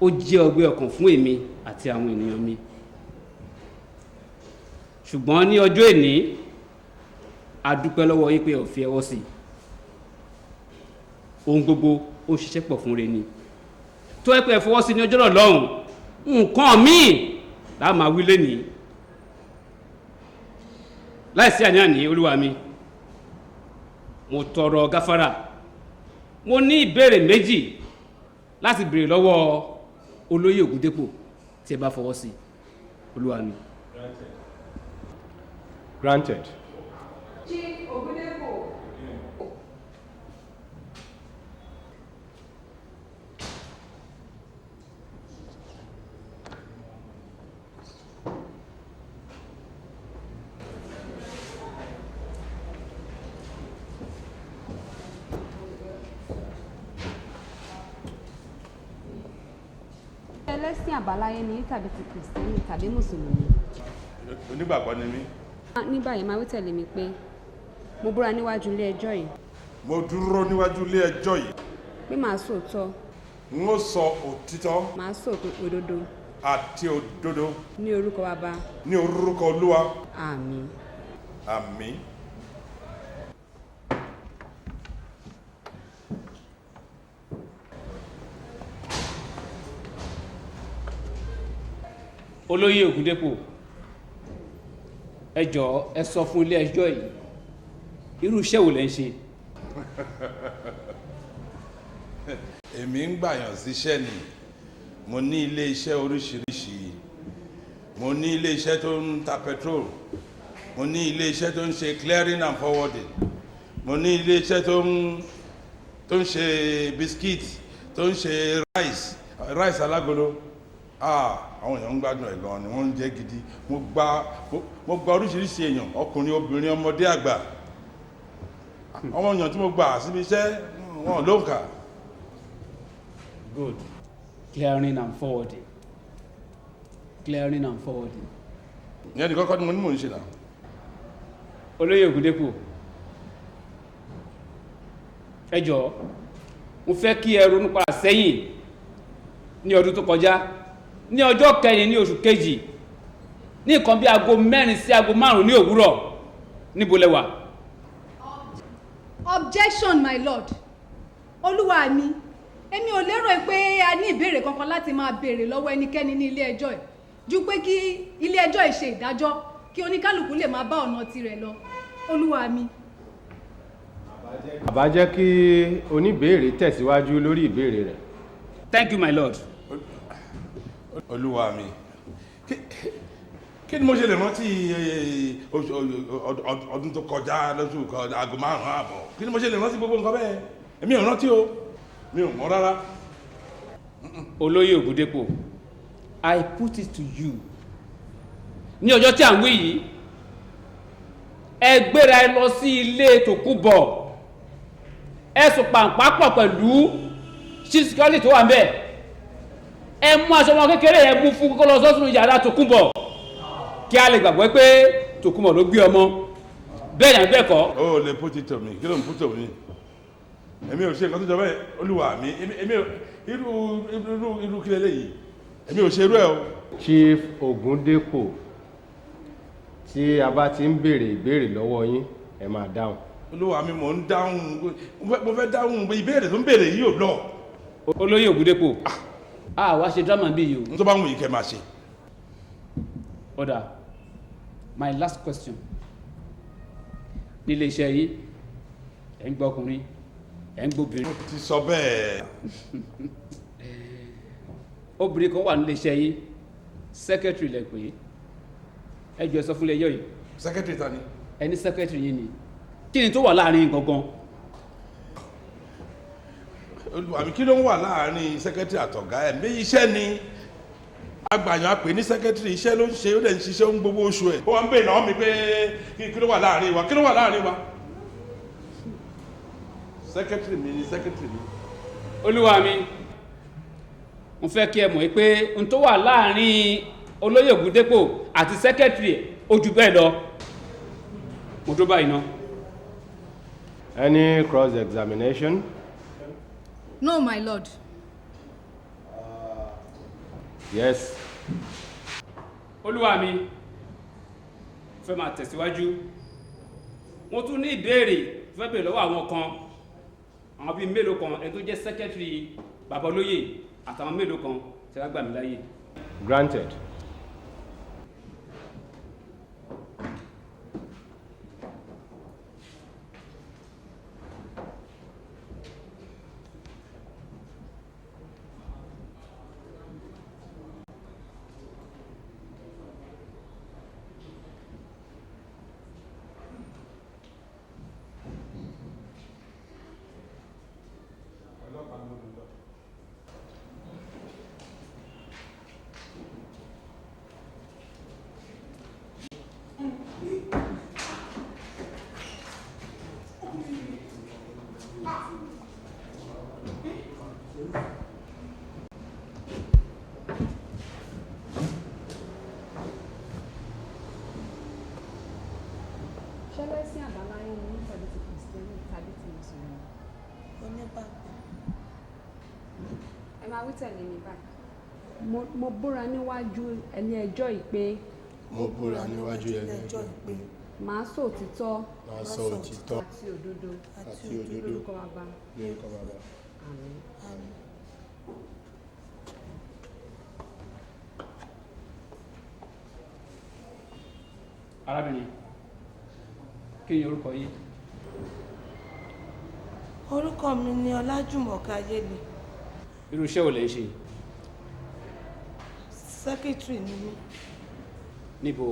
Ó jẹ́ ọgbẹ́ ọkàn fún èmi àti àwọn ènìyàn mi. Ṣùgbọ́n ní ọjọ́ èní, a dúpẹ́ lọ́wọ́ yín pé ẹ fi ọwọ́ sí. Ohun gbogbo ó ṣiṣẹ́ pọ̀ fún re ni. Tó ẹ pé ẹ fọwọ́ sí ní ọjọ́ náà lọ́hùn, nǹkan míì láà máa wí lénìí. Láìsí àní-àní Olúwa mi, mo tọrọ gáfárà. Mo ní ìbéèrè méjì láti béèrè lọ́wọ́ olóyè Ògúndépò tí ẹ bá fọwọ́ sí. Olúwa mi. Granted. Chief Ògúndépò. Ẹlẹ́sìn àbáláyé ni tàbí ti Kìrìsìtẹ́nì tàbí Mùsùlùmí. Onígbàgbọ́ ni mí. Ní báyìí máa wí tẹ̀lé mi pé mo búra níwájú ilé ẹjọ́ yìí. Mo dúró níwájú ilé ẹjọ́ yìí. Pé màá sòótọ́. N ó sọ òtítọ́. Màá sọ òdodo. Àti òdodo. Ní orúkọ Baba. Ní orúkọ Olúwa. Àmín. Àmín. Olóyè Ògúndépò, ẹ jọ̀ọ́ ẹ sọ fún ilé ẹjọ́ yìí irú iṣẹ́ wo lẹ ń ṣe. Èmi ń gbàyàn síṣẹ́ ni. Mo ní ilé iṣẹ́ oríṣiríṣi. Mo ní ilé iṣẹ́ tó ń ta petrol. Mo ní ilé iṣẹ́ tó ń ṣe clearing and forwarding. Mo ní ilé iṣẹ́ tó ń ṣe biscuit, tó ń ṣe rice alágolo. Àwọn èèyàn ń gbádùn ẹ̀ gan ni wọ́n ń jẹ gidi. Mo gba oríṣiríṣi èèyàn, ọkùnrin, obìnrin, ọmọdé, àgbà. Àwọn èèyàn tí mo gbà síbi iṣẹ́ wọn ló ń kà. Good. Clearing and forwarding. Clearing and forwarding. Ìyẹn ni kọ́kọ́ ni mo ní mò ń ṣe náà. Olóyè Ògúndépò, ẹ jọ̀ọ́ mo fẹ́ kí ẹ ronú padà sẹ́yìn ní ọdún tó kọjá ní ọjọ́ kẹrin ní oṣù kejì ní nǹkan bí aago 4 sí aago 5 ní òwúrọ̀ níbo lẹ wà. Objection, my lord. Olúwa mi, èmi ò lérò pé a ní ìbéèrè kankan láti máa béèrè lọ́wọ́ ẹnikẹ́ni ní ilé ẹjọ́ ẹ̀ ju pé kí ilé ẹjọ́ ẹ̀ ṣe ìdájọ́ kí oníkálukú lè máa bá ọ̀nà tirẹ̀ lọ. Olúwa mi. Àbá jẹ́ kí oníbéèrè tẹ̀síwájú lórí ìbéèrè rẹ̀. Thank you, my lord. Olúwa mi, kí ni mo ṣe lè rántí ọdún tó kọjá lóṣù kan aago 5:30? Kí ni mo ṣe lè rántí gbogbo nǹkan bẹ́ẹ̀? Èmi ò rántí o, mi ò mọ̀ rárá. Olóyè Ògúndépò, I put it to you. Ní ọjọ́ tí à ń wí yìí, ẹ gbéra ẹ lọ sí ilé Tòkunbọ̀ ẹ sùn pàǹpá pọ̀ pẹ̀lú chief security tó wà ń bẹ̀ ẹ mú aṣọ ọmọ kékeré ẹ mú fún kó lọ sọ́sùn yàrá Tòkunbọ̀ kí a lè gbàgbọ́ pé Tòkunbọ̀ ló gbé ọmọ bẹ́ẹ̀ yàn bẹ́ẹ̀ kọ́. ó lè put it to me kí ló ń put to me èmi ò ṣe nǹkan tó jọ bẹ́ẹ̀ olúwa mi èmi irú kí lélẹ́yìí èmi ò ṣe irú ẹ̀ o. Chief Ogundepo tí a bá ti ń béèrè ìbéèrè lọ́wọ́ yín ẹ máa dáhùn. olúwa mi mò ń dáhùn mo fẹ́ dáhùn ìbéèrè tó ń béèrè yìí ò lọ. olóyè Ogundepo wá ṣe drama bí yìí o. n tó bá wù yìí kẹ́ máa ṣe. Order. My last question. Nílé iṣẹ́ yìí ẹ̀ ń gbọ́ ọkùnrin ẹ̀ ń gbóbìnrin. mo ti sọ bẹ́ẹ̀. obìnrin kan wà nílé iṣẹ́ yìí secretary lẹ pé ẹ jọ sọ fún ilé ẹjọ́ yìí. secretary ta ni. ẹni secretary yìí ni kí ni tó wà láàrin gangan. àmì kí ló ń wà láàrin secretary àtọ̀gá ẹ̀ méjì iṣẹ́ ni agbàyàn àpè ní secretary iṣẹ́ ló ń ṣe ó dẹ̀ ń ṣiṣẹ́ ó ń gbowó oṣù ẹ̀ ó wá ń bèèrè náà mi pé kí ló wà láàrin wa kí ló wà láàrin wa. secretary mi ni secretary mi. olúwa mi mo fẹ́ kí ẹ mọ̀ pé n tó wà láàrin olóyè Ògúndépò àti secretary ó jù bẹ́ẹ̀ lọ mo tó báyìí náà. Any cross examination? No, my lord. Yes. olúwa mi fẹ́ máa tẹ̀síwájú wọ́n tún ní ìbéèrè fẹ́ bèèrè lọ́wọ́ àwọn kan àwọn bíi mélòó kan ẹni tó jẹ́ secretary bàbá olóyè àtàwọn mélòó kan tí wọ́n gbà mí láyè. Granted. ṣẹlẹ́sìn àbáláyé ní pẹ̀lú ti kìrìsìtẹ́nì tàbí ti mùsùlùmí. onígbàgbọ́. ẹ máa wí tẹ̀lé mi báyìí. mo búra níwájú ẹni ẹjọ́ yìí pé. mo búra níwájú ẹni ẹjọ́ yìí pé. màá sọ òtítọ́. màá sọ òtítọ́. àti òdodo. àti òdodo. lórúkọ bàbá. lórúkọ bàbá. àmín. àmín. arábìnrin kí ni orúkọ yìí. orúkọ mi ni Ọlájùmọ̀kẹ́ Ayélé. irú iṣẹ́ wo lẹ ń ṣe. secretary ni mí. níbo.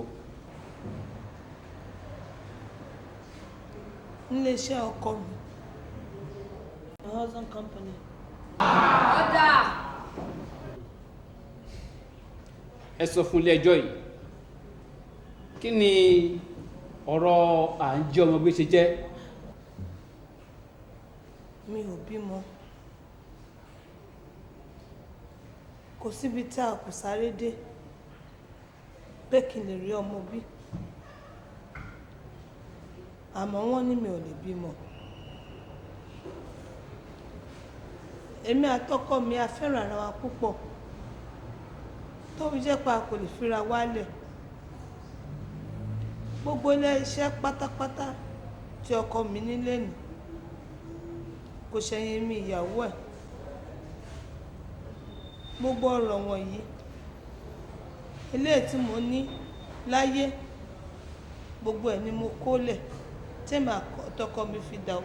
nílé iṣẹ́ ọkọ mi. my husband company. ọ̀dà. ẹ sọ fún ilé ẹjọ́ yìí kí ni ọ̀rọ̀ à ń jẹ́ ọmọ gbé ṣe jẹ́. mi ò bímọ kò síbi tí a kò sáré dé pé kí n lè rí ọmọ bí àmọ́ wọ́n ní mi ò lè bímọ. èmi àtọkọ mi a fẹ́ràn ara wa púpọ̀ tó fi jẹ́ pé a kò lè fira wálẹ̀. gbogbo ilé iṣẹ́ pátápátá tí ọkọ mi nílé ní kò ṣẹ̀yìn mi ìyàwó ẹ̀. gbogbo ọ̀rọ̀ wọ̀nyí eléyìí tí mo ní láyé gbogbo ẹ̀ ni mo kó lẹ̀ tí màá tọkọ mi fi dà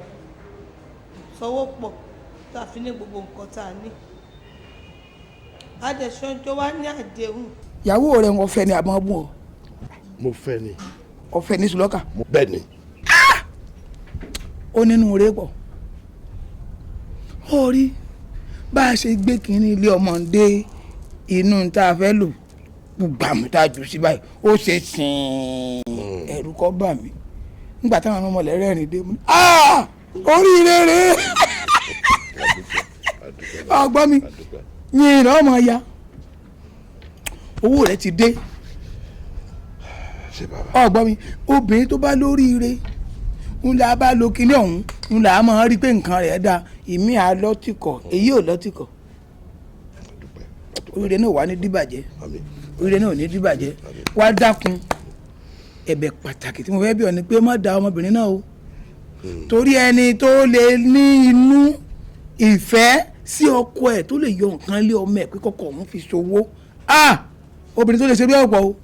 sọ́wọ́ pọ̀ tá a fi ní gbogbo nǹkan tá a ní. adẹ̀sọ́jọ́ wa ní àdéhùn. ìyàwó rẹ̀ ń ọ̀fẹ́ ni àmọ́ bùn ọ́. mo fẹ́ ni. ọ̀fẹ́ ní sùlọ́kà. bẹ́ẹ̀ ni. ó nínú rẹ̀ pọ̀ ó rí bá a ṣe gbé kínní ilé ọmọdé inú tá a fẹ́ lò gbàmù tá a jù sí báyìí ó ṣe sìn ẹ̀rù kọ́ bà mí nígbà táwọn ọmọ rẹ̀ rẹ́rìn dé oríire rẹ̀ ọgbọ́n mi yìnyín ọmọ ya owó rẹ̀ ti dé ọgbọ́n mi obìnrin tó bá lóríire ń la bá lo kinní ọ̀hún ń là á máa rí pé nǹkan rẹ̀ dáa ìmí àlọ́tìkọ̀ èyí ò lọ́tìkọ̀ oríire náà wà ní díbàjẹ́ oríire náà ò ní díbàjẹ́ wá dákun ẹ̀bẹ̀ pàtàkì tí mo fẹ́ bí ọ ni pé má da ọmọbìnrin náà o torí ẹni tó lè ní inú ìfẹ́ sí ọkọ ẹ̀ tó lè yọ nǹkan lé ọmọ ẹ̀ pé kọ́kọ́ òun fi ṣòwò obìnrin tó lè ṣe bí ọ̀pọ̀ o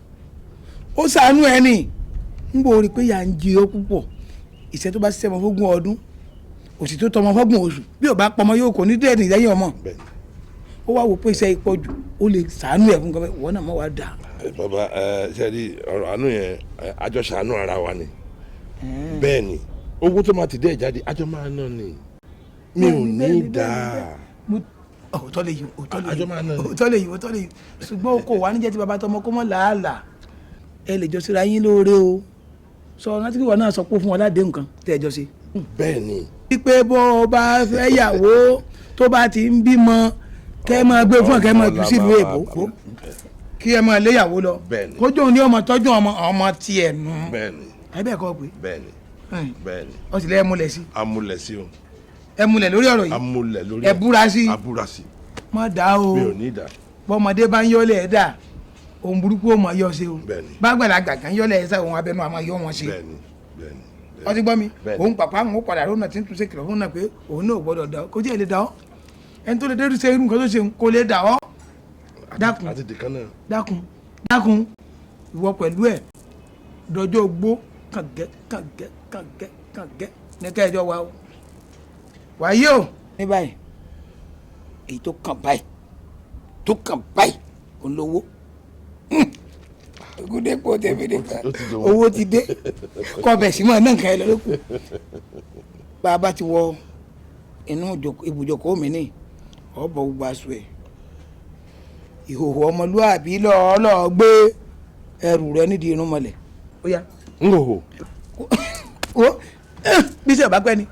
ó ṣàánú ẹni ń bò rí pé yà ń jẹ ọ púpọ̀ ìṣẹ́ tó bá ṣiṣẹ́ mọ́ fógún ọdún òsì tó tọmọ fọ́gbọ̀n oṣù bí ò bá pọmọ yóò kò ní dẹ́ẹ̀nì lẹ́yìn ọmọ ó wá wò pé iṣẹ́ ipò jù ó lè ṣàánú ẹ̀ fún gọ́fẹ́ wọ́n náà mọ́ wá dà. bàbá ṣe rí ọ̀rọ̀ àánú yẹn àjọ ṣàánú ara wa ni bẹ́ẹ̀ ni owó tó máa ti dé ìjáde àjọ máa ná ni mi ò ní dáa. òótọ́ lè yí òótọ́ lè yí ṣùgbọ́n o kò wá níjẹ́ tí bàbá tọmọ kó mọ́ làálàá ẹ lè jọ síra yín lóore o sọ rántí kí wọn náà sọ pé fún wọn ládé nǹkan tẹ́ ẹ jọ ṣe. bẹ́ẹ̀ ni. wípé bó o bá fẹ́ yàwó tó bá ti ń bímọ kẹ́ ẹ máa gbé fún ọ kẹ́ ẹ máa jù sílùú èbó kí ẹ máa léyàwó lọ kójú òun ní ọmọ tọ́jú ọmọ tiẹ̀ nù. bẹ́ẹ̀ni. ẹ bẹ́ẹ̀ kọ́ pé. bẹ́ẹ̀ni. bẹ́ẹ̀ni. ó sì lẹ́ ẹ múlẹ̀ sí. amúlẹ̀ sí o. ẹ múlẹ̀ lórí ọ̀rọ̀ yìí. amúlẹ̀ lórí ẹ búra sí. abúra sí. má dá o. mi ò ní dá. bọ́mọdé bá ń yọ́lẹ̀ ẹ̀ dà ohun burúkú ó mọ̀ yọ ṣe o. bẹ́ẹ̀ni. bágbàlagbà kan yọ́lẹ̀ ẹ̀ sá ohun abẹnú àmọ́ yọ wọn ṣe. bẹ́ẹ̀ni bẹ́ẹ̀ni. ọtí gbọ́ mi òun pàpà ń padà rónà tí ń tún ṣe kìlọ̀ fún náà pé òun náà gbọ́dọ̀ dá ọ kó tí ẹ lè dá ọ ẹni tó lè dé ṣe irú nǹkan tó ṣe kó lè dá ọ. dákun ìwọ pẹ̀lú ẹ̀ dọjọ́ gbó kàngẹ́ ní kẹjọ wa o wáyé o ní báyìí èyí tó kàn báyìí òun lówó gúdé pọ̀ tẹ̀mí nìkan owó ti dé kọ́ bẹ̀ sí mọ́ náà nǹkan ẹ̀ lọ́lọ́kù bá a bá ti wọ inú ibùjókòó mi ní ọ̀bọ̀ gbogbo aṣọ ẹ̀ ìhòòhò ọmọlúwàbí lọ́ọ́ gbé ẹrù rẹ nídìí irun mọ́lẹ̀ ó yá. ń hòhò. ó bí sẹ́ ọ̀ bá pẹ́ ni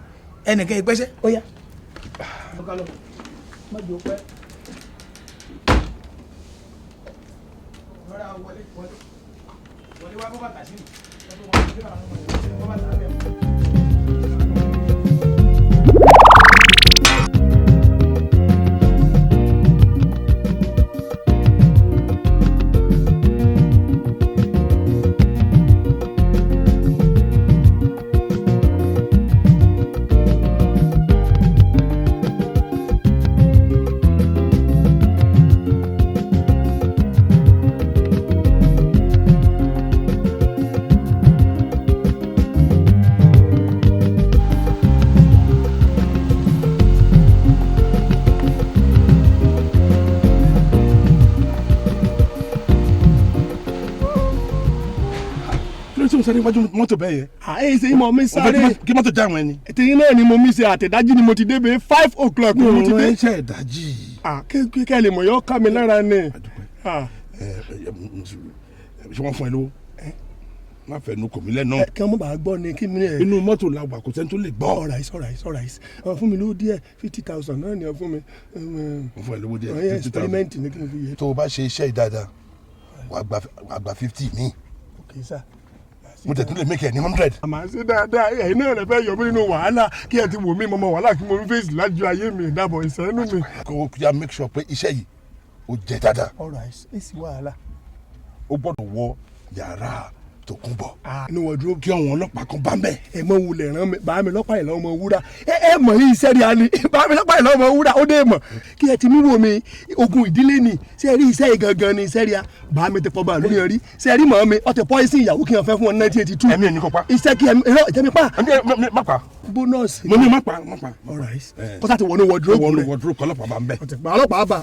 ẹnìkan ìpẹ́sẹ́ ó yá. má jò pẹ́. wọlé wá bọ́ bàtà sí mi. sáré wájú mọ́tò bẹ́ẹ̀ yẹn. àyè ṣe mọ mi sáré. kí mọ́tò já àwọn ẹni. tèyí náà ni mo mi ṣe àtẹ̀dájí ni mo ti débè 5 o'clock ni mo ti dé. ẹ ṣe ìdájí. kí lè mọ̀ yọ ká mi lára ni. ṣé wọ́n fún ẹ lówó. má fẹ́ nu kò mí lẹ́nu. kí wọ́n bá gbọ́ ni kí mi. inú mọ́tò la wà kò sẹ́ni tó lè gbọ́. alright. fún mi lówó díẹ̀ 50,000 náà ni fún mi. mo fún ẹ lówó díẹ̀ 50,000. experiment ni kí n fi yẹ. tó o bá ṣe iṣẹ́ ìdáadáa wàá gba 50 mi. ok sir. mo tẹ̀ tún lè make ẹ̀ ní 100. àmà sí dáadáa ẹ̀yin náà lè fẹ́ yọ mí nínú wàhálà kí ẹ ti wò mí mọ́mọ́ wàhálà kí mo ń fèsì lájú ayé mi ìdábọ̀ ìsẹ́nu mi. kó o yá make sure pé iṣẹ́ yìí ó jẹ́ dáadáa. alright èsì wàhálà. ó gbọ́dọ̀ wọ yàrá Tòkunbọ̀. inú wọn dúró kí àwọn ọlọ́pàá kan bá ń bẹ̀. ẹ mọ wulẹ̀ ràn mí bá mi lọ́pàá ìlà ọmọ wúrà ẹ mọ̀ yìí iṣẹ́ rí a ni bá mi lọ́pàá ìlà ọmọ wúrà ó dé mọ̀ kí ẹ ti mí wò mí ogun ìdílé ni ṣe rí iṣẹ́ yìí gangan ni iṣẹ́ rí a bá mi ti fọba lórí yẹn rí ṣe rí mọ̀ mi ọtẹ pọ́ìsì ìyàwó kí n fẹ́ fún ọ 1982. ẹ̀mí ẹ̀ ní kò pa. iṣẹ́ kí ẹ mi pa. má pa. bónọ́ọ̀sì. mo ní má pa. alright kọ́sà ti wọnú wardrobe rẹ̀. wọnú wardrobe kọ́lọ́pàá bá ń bẹ̀. ọlọ́pàá bá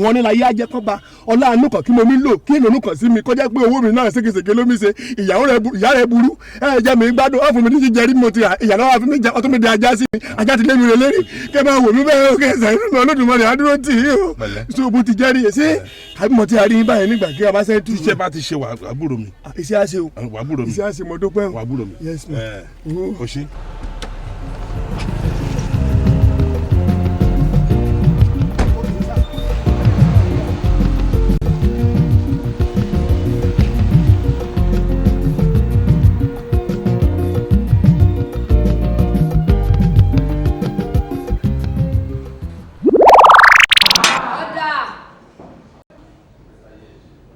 wọn ní la yé ajẹ́ kọ́ ba ọlá àánú kan kí mo mi lò kí ìlú kan sí mi kọjá pé owó mi náà ségesège ló mi ṣe ìyàwó ìyá rẹ̀ burú ẹ jẹ́ mi gbádùn ọ̀ fún mi ní jẹ́rí mo ti ìyàlọ́ wa fún mi jẹ́ ọtún mi di ajá sí mi ajá ti lé mi rẹ̀ lérí kẹ́ máa wò mí bẹ́ẹ̀ o kẹ́ sẹ́yìn nínú Olódùmarè àdúró tì í o so bó ti jẹ́rí ṣé àbí mo ti rí yín báyìí nígbà kí a bá sẹ́ tú. iṣẹ́ bá ti ṣe wà àbúrò mi. iṣẹ́ á ṣe o wà àbúrò mi. iṣẹ́ á ṣe mo dúpẹ́ o. wà àbúrò mi. yes ma. o ṣe.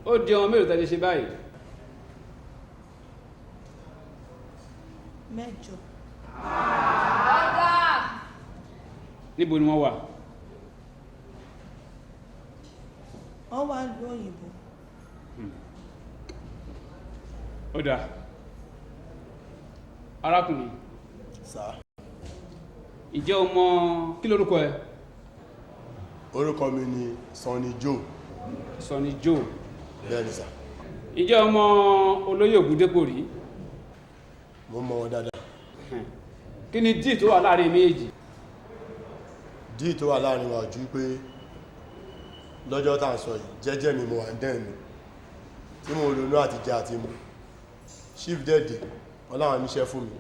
ó di ọmọ mélòó tẹ́lẹ̀ ṣe báyìí. 8. níbo ni wọ́n wà. wọ́n wà ní òyìnbó. ó dáa arákùnrin. sá. ìjẹ́ o mọ kí lórúkọ ẹ. orúkọ mi ni Sunny Joe. Sunny Joe. bẹ́ẹ̀ni sá. ìjẹ́ o mọ olóyè Ògúndépò rí. mo mọ wọn dáadáa. kí ni díì tó wà láàrin méjì. díì tó wà láàrin wa ojú pé lọ́jọ́ tá à ń sọ yìí jẹ́jẹ́ mi mo wà ń dẹ́n mi tí mo ronú àti jẹ àti mu chief dẹ́ẹ̀dẹ̀ wọ́n láwọn níṣẹ́ fún mi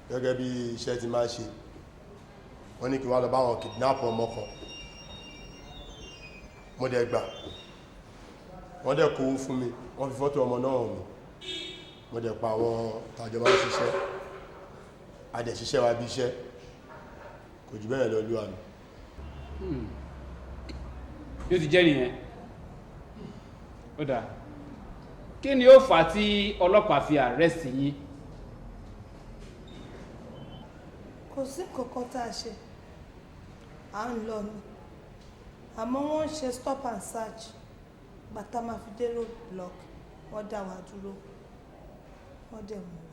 gẹ́gẹ́ bí iṣẹ́ ti máa ṣe wọ́n ní kí wọ́n lọ bá wọn kidnap ọmọ kan mo dẹ̀ gbà wọ́n dẹ̀ kó fún mi wọ́n fi fọ́tò ọmọ náà hàn mi mo dẹ̀ pa àwọn tàjọ máa ń ṣiṣẹ́ adẹ̀ ṣiṣẹ́ wa bí iṣẹ́ kò jù bẹ́ẹ̀ lọ lúwa mi. bí ó ti jẹ́ nìyẹn ó dáa kí ni ó fà á tí ọlọ́pàá fi arrest yín. kò sí kankan tá a ṣe à ń lọ ni àmọ́ wọ́n ń ṣe stop and search bàtà máa fi dé road block wọ́n dá wa dúró wọ́n dẹ̀ mú wa.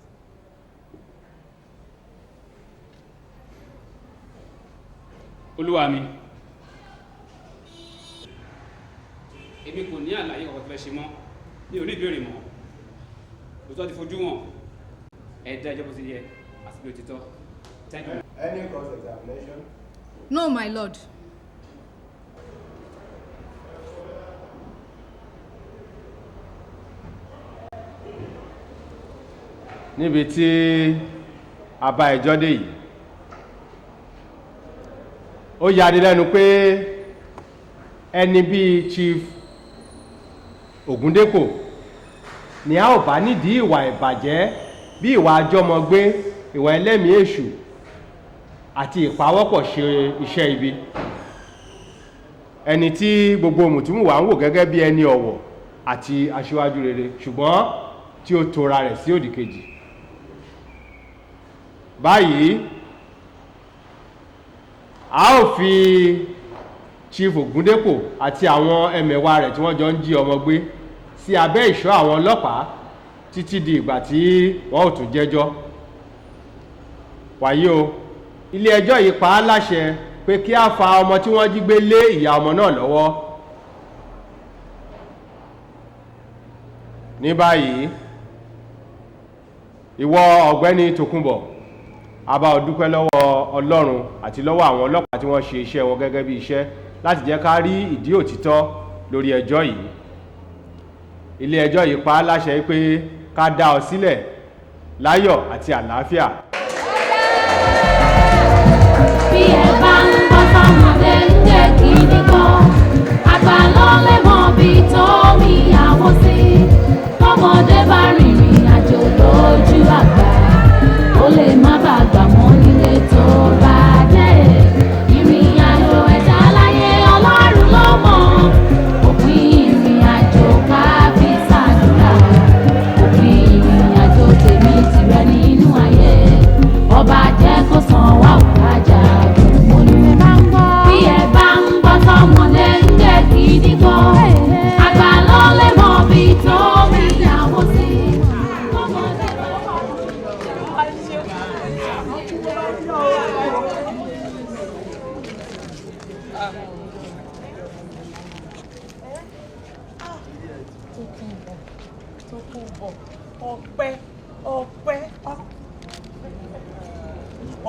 olúwa mi èmi kò ní àlàyé ọ̀rọ̀ tó fẹ́ ṣe mọ́ mi ò ní ìbéèrè mọ́ òótọ́ ti fojú wọn ẹ̀dá ìjọba ti yẹ àti bí òtítọ́. Thank you. Any cross examination? No, my lord. níbi tí a bá ẹjọ́ dé yìí ó yani lẹ́nu pé ẹni bíi Chief Ògúndépò ni a ò bá nídìí ìwà ìbàjẹ́ bí ìwà àjọmọ̀gbé ìwà ẹlẹ́mìí èṣù àti ìpawọ́pọ̀ ṣe iṣẹ́ ibi ẹni tí gbogbo mùtúmùwà ń wò gẹ́gẹ́ bí ẹni ọ̀wọ̀ àti aṣíwájú rere ṣùgbọ́n tí ó tora rẹ̀ sí òdì kejì báyìí a ó fi Chief Ògúndépò àti àwọn ẹmẹ̀wà rẹ̀ tí wọ́n jọ ń jí ọmọ gbé sí abẹ́ ìṣọ́ àwọn ọlọ́pàá títí di ìgbà tí wọ́n ò tún jẹ́jọ́ wàyí o ilé ẹjọ́ yìí pa á láṣẹ pé kí a fa ọmọ tí wọ́n jí gbé lé ìyá ọmọ náà lọ́wọ́ ní báyìí ìwọ ọ̀gbẹ́ni Tòkunbọ̀ a bá ọ dúpẹ́ lọ́wọ́ Ọlọ́run àti lọ́wọ́ àwọn ọlọ́pàá tí wọ́n ṣe iṣẹ́ wọn gẹ́gẹ́ bí iṣẹ́ láti jẹ́ ká rí ìdí òtítọ́ lórí ẹjọ́ yìí ilé ẹjọ́ yìí pa á láṣẹ pé ká dá ọ sílẹ̀ láyọ̀ àti àlàáfíà. bí ẹ bá ń bọ́ sọ́mọdé ń jẹ́ kí nìkan àgbà ló lè mọ bí tó mi àwọ̀ sí tọmọdé bá rìnrìn àjò lójú àgbà ó lè má bàgbà mọ́ nílé tó bá dé ìrìn àjò ẹ̀dá láyé Ọlọ́run ló mọ̀ òpin ìrìn àjò ká fi ṣàdúrà òpin ìrìn àjò tèmi tìrẹ nínú ayé ọba jẹ́ kó san wá òkàjà mo ní bí ẹ bá ń gbọ́ tọmọdé ń jẹ́ kí nìkan àgbà ló lè tó kú bọ̀ ọpẹ́ ọpẹ́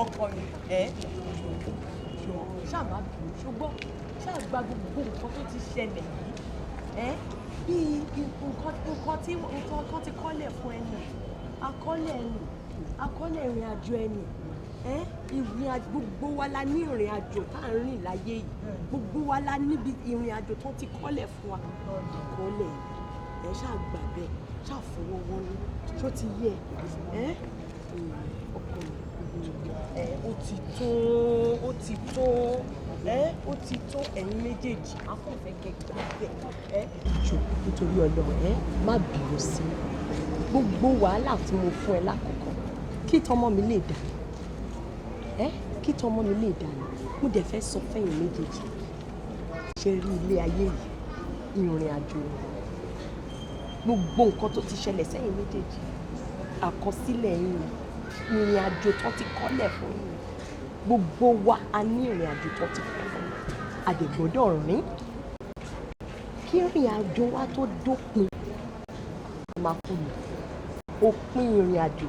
ọkọ mi ṣáà má bínú ṣùgbọ́n ṣáà gba gbogbo nǹkan tó ti ṣẹlẹ̀ yìí bí nǹkan tí kọ́lẹ̀ fún ẹni akọ́lẹ̀ ìrìn àjò ẹni ìrìn àjò gbogbo wa la ní ìrìn àjò tá à ń rìn láyé yìí gbogbo wa la níbi ìrìn àjò tó ti kọ́lẹ̀ fún wa kọ́lẹ̀ ṣáà gbà bẹ́ẹ̀ ṣáà fọwọ́ wọn ní ṣó ti yẹ ọkọ mi ó ti tó ẹ̀yin méjèèjì afẹ́fẹ́ kẹgbẹ́ bẹ́ẹ̀ jù nítorí Ọlọ́run má bínú sí gbogbo wàhálà tí mo fún ẹ lákòókò kí tọmọ mi lè dà kí tọmọ mi lè dà ní mo dẹ̀ fẹ́ sọ fẹ́yìn méjèèjì ṣe rí ilé ayé yìí ìrìn àjò gbogbo nǹkan tó ti ṣẹlẹ̀ sẹ́yìn méjèèjì àkọsílẹ̀ yìí ìrìn àjò tó ti kọ́lẹ̀ fún yìí gbogbo wa a ní ìrìn àjò tó ti kọ́ fún yìí a dẹ̀ gbọ́dọ̀ rìn kí ìrìn àjò wa tó dópin máa kú mi òpin ìrìn àjò.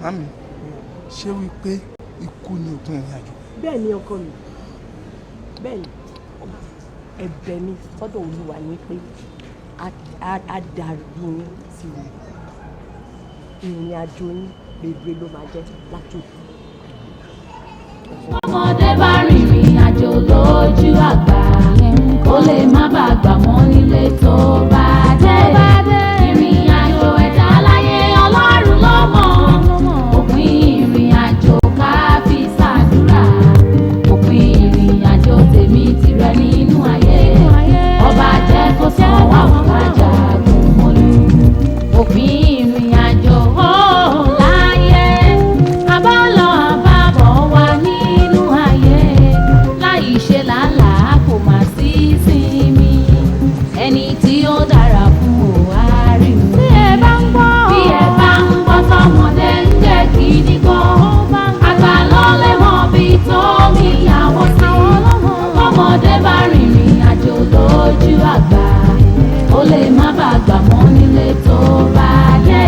Mami, ṣé wípé ikú ni òpin ìrìn àjò? Bẹ́ẹ̀ ni ọkọ mi bẹ́ẹ̀ ni ẹ̀bẹ̀ mi sọ́dọ̀ Olúwa ni pé a dàrú yín sí ìrìn àjò yín rere ló máa jẹ́ látòkù. ọmọdé bá rìnrìn àjò lójú àgbà kó lè má bàa gbà mọ́ nílé tó bá dé ìrìn àjò ẹ̀dá láyé Ọlọ́run ló mọ̀ òpin ìrìn àjò ká fi ṣàdúrà òpin ìrìn àjò tèmi tìrẹ nínú ayé ọba jẹ́ kó sọ wá wọn kájà gùn mọ́lú òpin ìrìn àjò ó láyé abálọ̀ àbábọ̀ wà nínú ayé láì ṣe làálàá kò má sí sinmi ẹni tí ó dára fún òwárí mi. bí ẹ bá ń gbọ́ tọmọdé ń jẹ́ gidi gan àgbà ló lè mọ bí tó mi yàwó sí ọmọdé bá rìnrìn àjò lójú àgbà ó lè má bàa gbà mọ́ nílé tó bá yẹ.